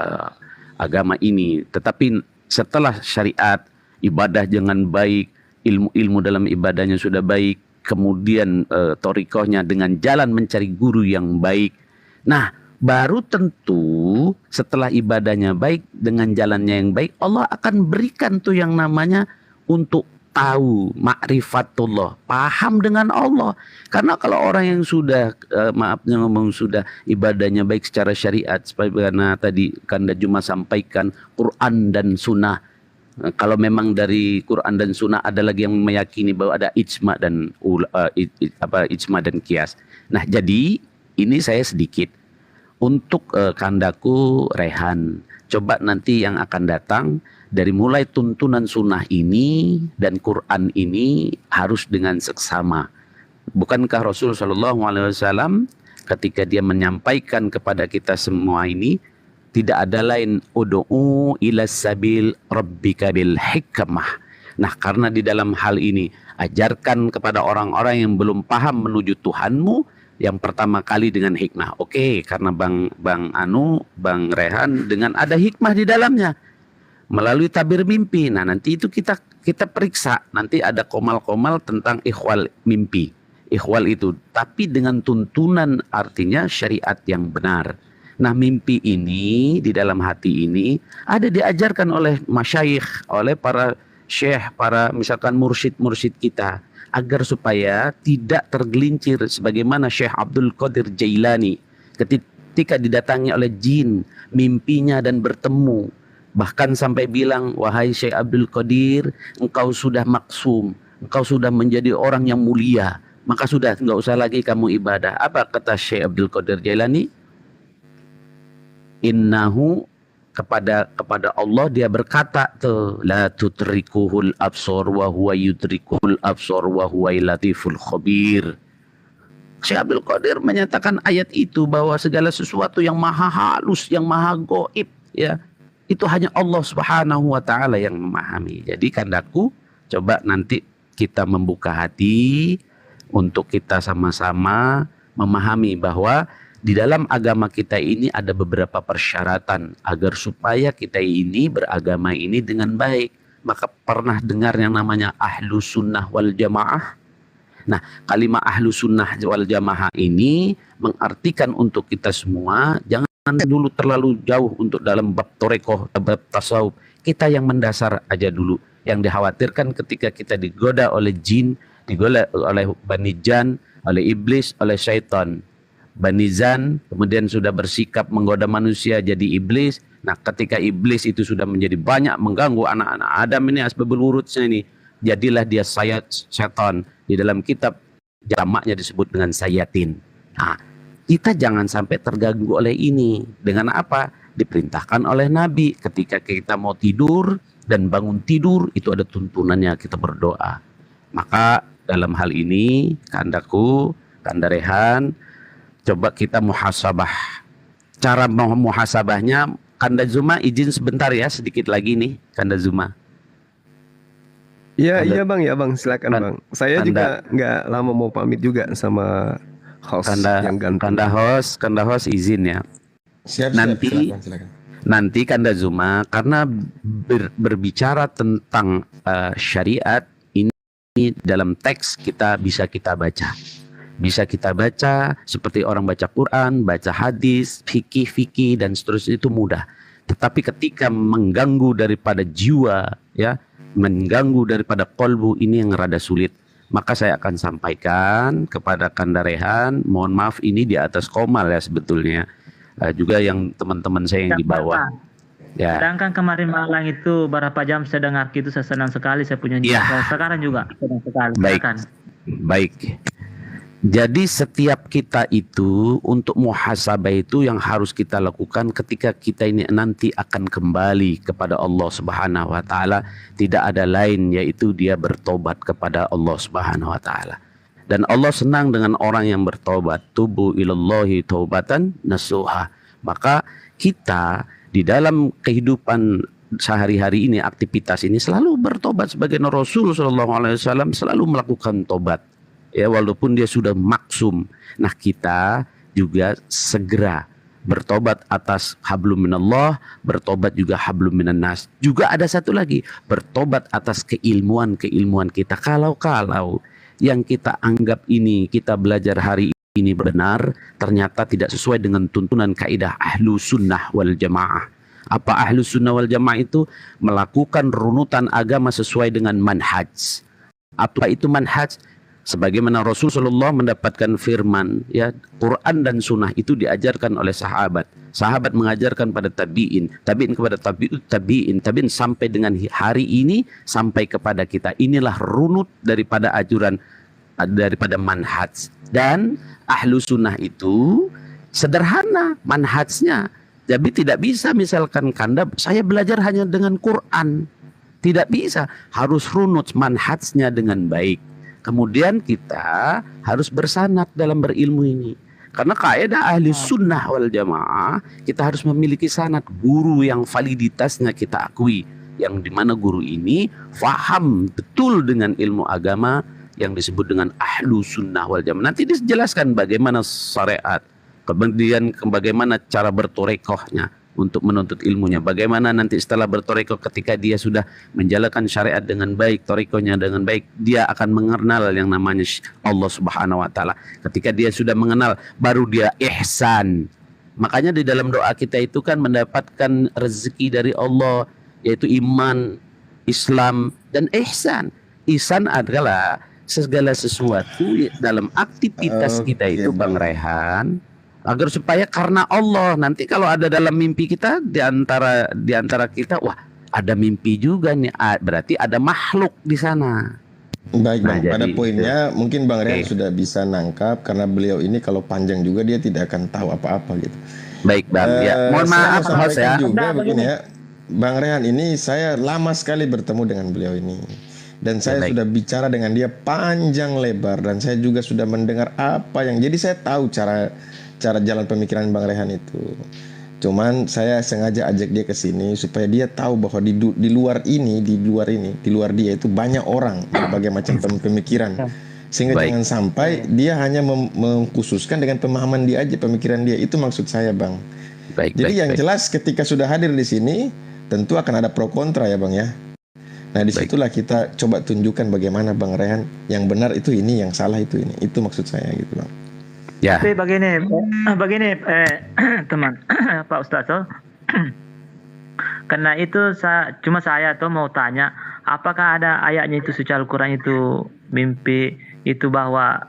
agama ini. Tetapi setelah syariat, ibadah jangan baik, ilmu-ilmu dalam ibadahnya sudah baik, kemudian thoriqahnya dengan jalan mencari guru yang baik. Nah, baru tentu setelah ibadahnya baik dengan jalannya yang baik, Allah akan berikan tuh yang namanya untuk tahu ma'rifatullah, paham dengan Allah. Karena kalau orang yang sudah maafnya ngomong sudah ibadahnya baik secara syariat, sebagaimana tadi Kanda Juma sampaikan Quran dan Sunnah. Kalau memang dari Quran dan Sunnah ada lagi yang meyakini bahwa ada ijma dan ijma dan kias. Nah, jadi ini saya sedikit untuk Kandaku Rehan. Coba nanti yang akan datang dari mulai tuntunan sunnah ini dan Quran ini harus dengan seksama. Bukankah Rasul Shallallahu Alaihi Wasallam ketika dia menyampaikan kepada kita semua ini tidak ada lain ud'u ila sabil rabbika bil hikmah. Nah, karena di dalam hal ini ajarkan kepada orang-orang yang belum paham menuju Tuhanmu yang pertama kali dengan hikmah. Oke, karena Bang Bang Rehan dengan ada hikmah di dalamnya melalui tabir mimpi. Nah, nanti itu kita periksa. Nanti ada komal-komal tentang ikhwal mimpi. Ikhwal itu tapi dengan tuntunan artinya syariat yang benar. Nah, mimpi ini di dalam hati ini ada diajarkan oleh masyayikh, oleh para syekh, para misalkan mursyid-mursyid kita, agar supaya tidak tergelincir sebagaimana Syekh Abdul Qadir Jailani ketika didatangi oleh jin mimpinya dan bertemu, bahkan sampai bilang, wahai Syekh Abdul Qadir, engkau sudah maksum, engkau sudah menjadi orang yang mulia, maka sudah enggak usah lagi kamu ibadah. Apa kata Syekh Abdul Qadir Jailani? Innahu kepada Allah dia berkata tuh, la tutrikuhul absor wa huwa yudrikul absor wa huwa latiful khabir. Syekh Abdul Qadir menyatakan ayat itu bahwa segala sesuatu yang maha halus, yang maha gaib, ya, itu hanya Allah Subhanahu wa taala yang memahami. Jadi Kandaku, coba nanti kita membuka hati untuk kita sama-sama memahami bahwa di dalam agama kita ini ada beberapa persyaratan agar supaya kita ini beragama ini dengan baik. Maka pernah dengar yang namanya ahlu sunnah wal jamaah? Nah, kalimat ahlu sunnah wal jamaah ini mengartikan untuk kita semua, jangan dulu terlalu jauh untuk dalam bab torekoh, bab tasawuf. Kita yang mendasar aja dulu. Yang dikhawatirkan ketika kita digoda oleh jin, digoda oleh Bani Jan, oleh iblis, oleh syaitan. Bani Zan kemudian sudah bersikap menggoda manusia jadi iblis. Nah, ketika iblis itu sudah menjadi banyak mengganggu anak-anak Adam ini, asbabul wurudnya ini, jadilah dia setan. Di dalam kitab jamaknya disebut dengan sayatin. Nah, kita jangan sampai terganggu oleh ini. Dengan apa? Diperintahkan oleh Nabi ketika kita mau tidur dan bangun tidur itu ada tuntunannya, kita berdoa. Maka dalam hal ini Kandaku, Kanda Rehan, coba kita muhasabah. Cara muhasabahnya, Kanda Zuma izin sebentar ya, sedikit lagi nih Kanda Zuma. Iya, iya Bang, ya Bang, silakan Bang. Saya juga nggak lama mau pamit juga sama host yang ganteng. Kanda host izin ya. Siap, silakan. Nanti Kanda Zuma, karena berbicara tentang syariat ini dalam teks bisa kita baca. Bisa kita baca seperti orang baca Quran, baca hadis, fikih dan seterusnya itu mudah. Tetapi ketika mengganggu daripada jiwa, ya, mengganggu daripada kolbu, ini yang rada sulit. Maka saya akan sampaikan kepada Kanda Rehan, mohon maaf ini di atas komal ya sebetulnya. Juga yang teman-teman saya yang di bawah. Ya. Sedangkan kemarin malam itu berapa jam saya dengar gitu, saya senang sekali, saya punya jiwa. Sekarang juga senang sekali. Baik. Jadi setiap kita itu untuk muhasabah itu yang harus kita lakukan ketika kita ini nanti akan kembali kepada Allah Subhanahu wa taala, tidak ada lain yaitu dia bertobat kepada Allah Subhanahu wa taala. Dan Allah senang dengan orang yang bertobat. Tubu ilallahi taubatan nasuha. Maka kita di dalam kehidupan sehari-hari ini, aktivitas ini selalu bertobat. Sebagai Rasul sallallahu alaihi wasallam selalu melakukan tobat. Ya, walaupun dia sudah maksum. Nah, kita juga segera bertobat atas hablum minallah, bertobat juga hablum minannas. Juga ada satu lagi, bertobat atas keilmuan kita. Kalau yang kita anggap ini, kita belajar hari ini benar, ternyata tidak sesuai dengan tuntunan kaidah ahlu sunnah wal jamaah. Apa ahlu sunnah wal jamaah itu? Melakukan runutan agama sesuai dengan manhaj. Apa itu manhaj? Sebagaimana Rasulullah mendapatkan firman, ya, Quran dan sunnah itu diajarkan oleh sahabat. Sahabat mengajarkan pada tabi'in, tabi'in kepada tabi'in sampai dengan hari ini, sampai kepada kita. Inilah runut daripada ajuran, daripada manhaj. Dan ahlu sunnah itu sederhana manhajnya. Jadi tidak bisa misalkan Kanda, saya belajar hanya dengan Quran. Tidak bisa, harus runut manhajnya dengan baik. Kemudian kita harus bersanad dalam berilmu ini. Karena kaidah ahli sunnah wal jamaah, kita harus memiliki sanad, guru yang validitasnya kita akui. Yang dimana guru ini faham betul dengan ilmu agama yang disebut dengan ahlu sunnah wal jamaah. Nanti dijelaskan bagaimana syariat, kemudian bagaimana cara bertorekohnya untuk menuntut ilmunya. Bagaimana nanti setelah bertorekoh, ketika dia sudah menjalankan syariat dengan baik, torekohnya dengan baik, dia akan mengenal yang namanya Allah Subhanahu wa Ta'ala. Ketika dia sudah mengenal, baru dia ihsan. Makanya di dalam doa kita itu kan mendapatkan rezeki dari Allah, yaitu iman, Islam, dan ihsan. Ihsan adalah segala sesuatu dalam aktivitas kita itu, Bang Rehan, agar supaya karena Allah. Nanti kalau ada dalam mimpi kita, di antara kita, wah ada mimpi juga nih, berarti ada makhluk di sana. Baik Bang, pada poinnya mungkin Bang Rehan sudah bisa nangkap, karena beliau ini kalau panjang juga dia tidak akan tahu apa-apa gitu. Baik Bang, ya mohon maaf host ya. Juga begini ya, Bang Rehan ini saya lama sekali bertemu dengan beliau ini. Dan saya sudah bicara dengan dia panjang lebar, dan saya juga sudah mendengar apa yang, jadi saya tahu cara jalan pemikiran Bang Rehan itu. Cuman saya sengaja ajak dia ke sini supaya dia tahu bahwa di luar dia itu banyak orang berbagai macam pemikiran. Sehingga jangan sampai dia hanya mengkhususkan dengan pemahaman dia aja, pemikiran dia. Itu maksud saya, Bang. Jadi yang jelas ketika sudah hadir di sini tentu akan ada pro kontra ya, Bang ya. Nah, disitulah kita coba tunjukkan bagaimana Bang Rehan yang benar itu ini, yang salah itu ini. Itu maksud saya gitu, Bang. Ya. Tapi begini teman Pak Ustaz, karena itu cuma saya tuh mau tanya, apakah ada ayatnya itu suci Al-Quran itu mimpi itu bahwa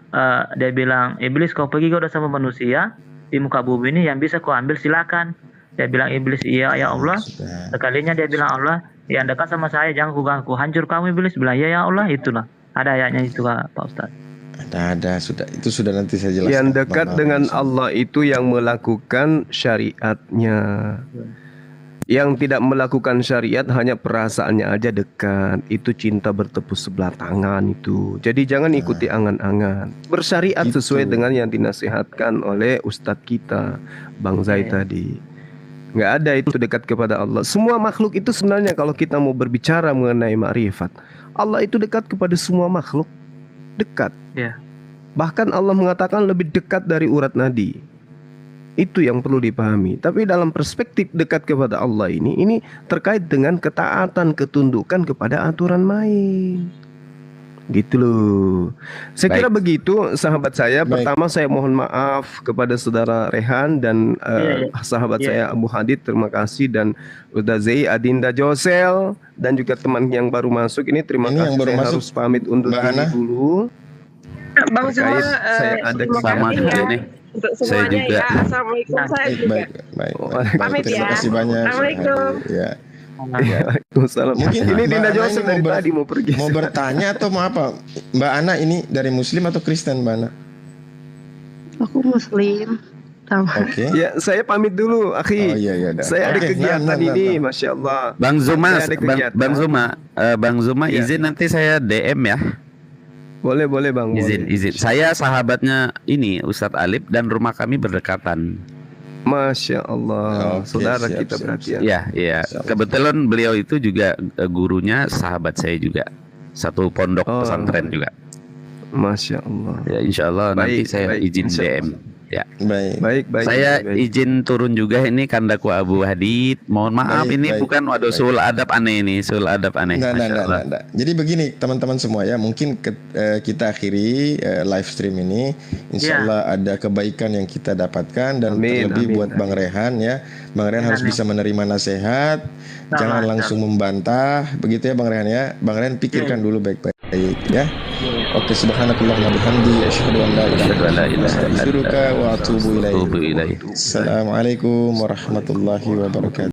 dia bilang, iblis kau pergi kau udah sama manusia di muka bumi ini, yang bisa kau ambil silakan. Dia bilang iblis, iya ya Allah. Sekalinya dia bilang Allah, yang dekat sama saya jangan ku ganggu, hancur kamu iblis. Bilang iya ya Allah. Itulah ada ayatnya itu Pak Ustaz. Ada itu sudah nanti saya jelaskan. Yang dekat dengan Allah itu yang melakukan syariatnya. Yang tidak melakukan syariat hanya perasaannya aja dekat. Itu cinta bertepuk sebelah tangan itu. Jadi jangan ikuti angan-angan. Bersyariat sesuai dengan yang dinasihatkan oleh Ustadz kita, Bang Zaid tadi. Nggak ada itu dekat kepada Allah. Semua makhluk itu sebenarnya kalau kita mau berbicara mengenai ma'rifat, Allah itu dekat kepada semua makhluk. Dekat. Bahkan Allah mengatakan lebih dekat dari urat nadi. Itu yang perlu dipahami. Tapi dalam perspektif dekat kepada Allah ini terkait dengan ketaatan, ketundukan kepada aturan main. Gitu loh. Saya kira begitu sahabat saya. Pertama saya mohon maaf kepada saudara Rehan dan sahabat saya Abu Hadid, terima kasih, dan Ustaz Zei, Adinda Josel, dan juga teman yang baru masuk ini terima kasih. Saya harus pamit undur diri dulu. Bang Zuma, saya ada sama ini. Untuk semuanya saya juga. Ya. Assalamualaikum. Saya juga. Baik. Pamit ya. Terima kasih banyak. Assalamualaikum. Ya. Mungkin ini Dinda Joseph dari tadi mau pergi. Mau bertanya atau mau apa? Mbak Ana ini dari Muslim atau Kristen, Mbak Ana? Aku Muslim. Oke. Ya, saya pamit dulu, akhi. Oh, iya, saya ada kegiatan ini, Masya Allah. Bang Zuma, izin nanti saya DM ya. Boleh Bang. Izin. Saya sahabatnya ini Ustadz Alif dan rumah kami berdekatan. Masya Allah, saudara kita berarti ya. Iya. Kebetulan beliau itu juga gurunya sahabat saya juga, satu pondok pesantren juga. Masya Allah. Ya, insya Allah nanti saya izin DM. Ya. Baik. Saya izin turun juga ini Kandaku Abu Hadid. Mohon maaf ini bukan sul adab aneh ini, sul adab aneh. Nah. Jadi begini teman-teman semua ya, mungkin kita akhiri live stream ini. Insya Allah ada kebaikan yang kita dapatkan dan terlebih buat Bang Rehan ya. Bang Rehan harus bisa menerima nasihat, jangan langsung membantah, begitu ya Bang Rehan ya. Bang Rehan pikirkan dulu baik-baik ya. Oke, subhanakallahumma bihamdi asyhadu an la ilaha illa anta astaghfiruka wa atubu ilaik. Assalamualaikum warahmatullahi wabarakatuh.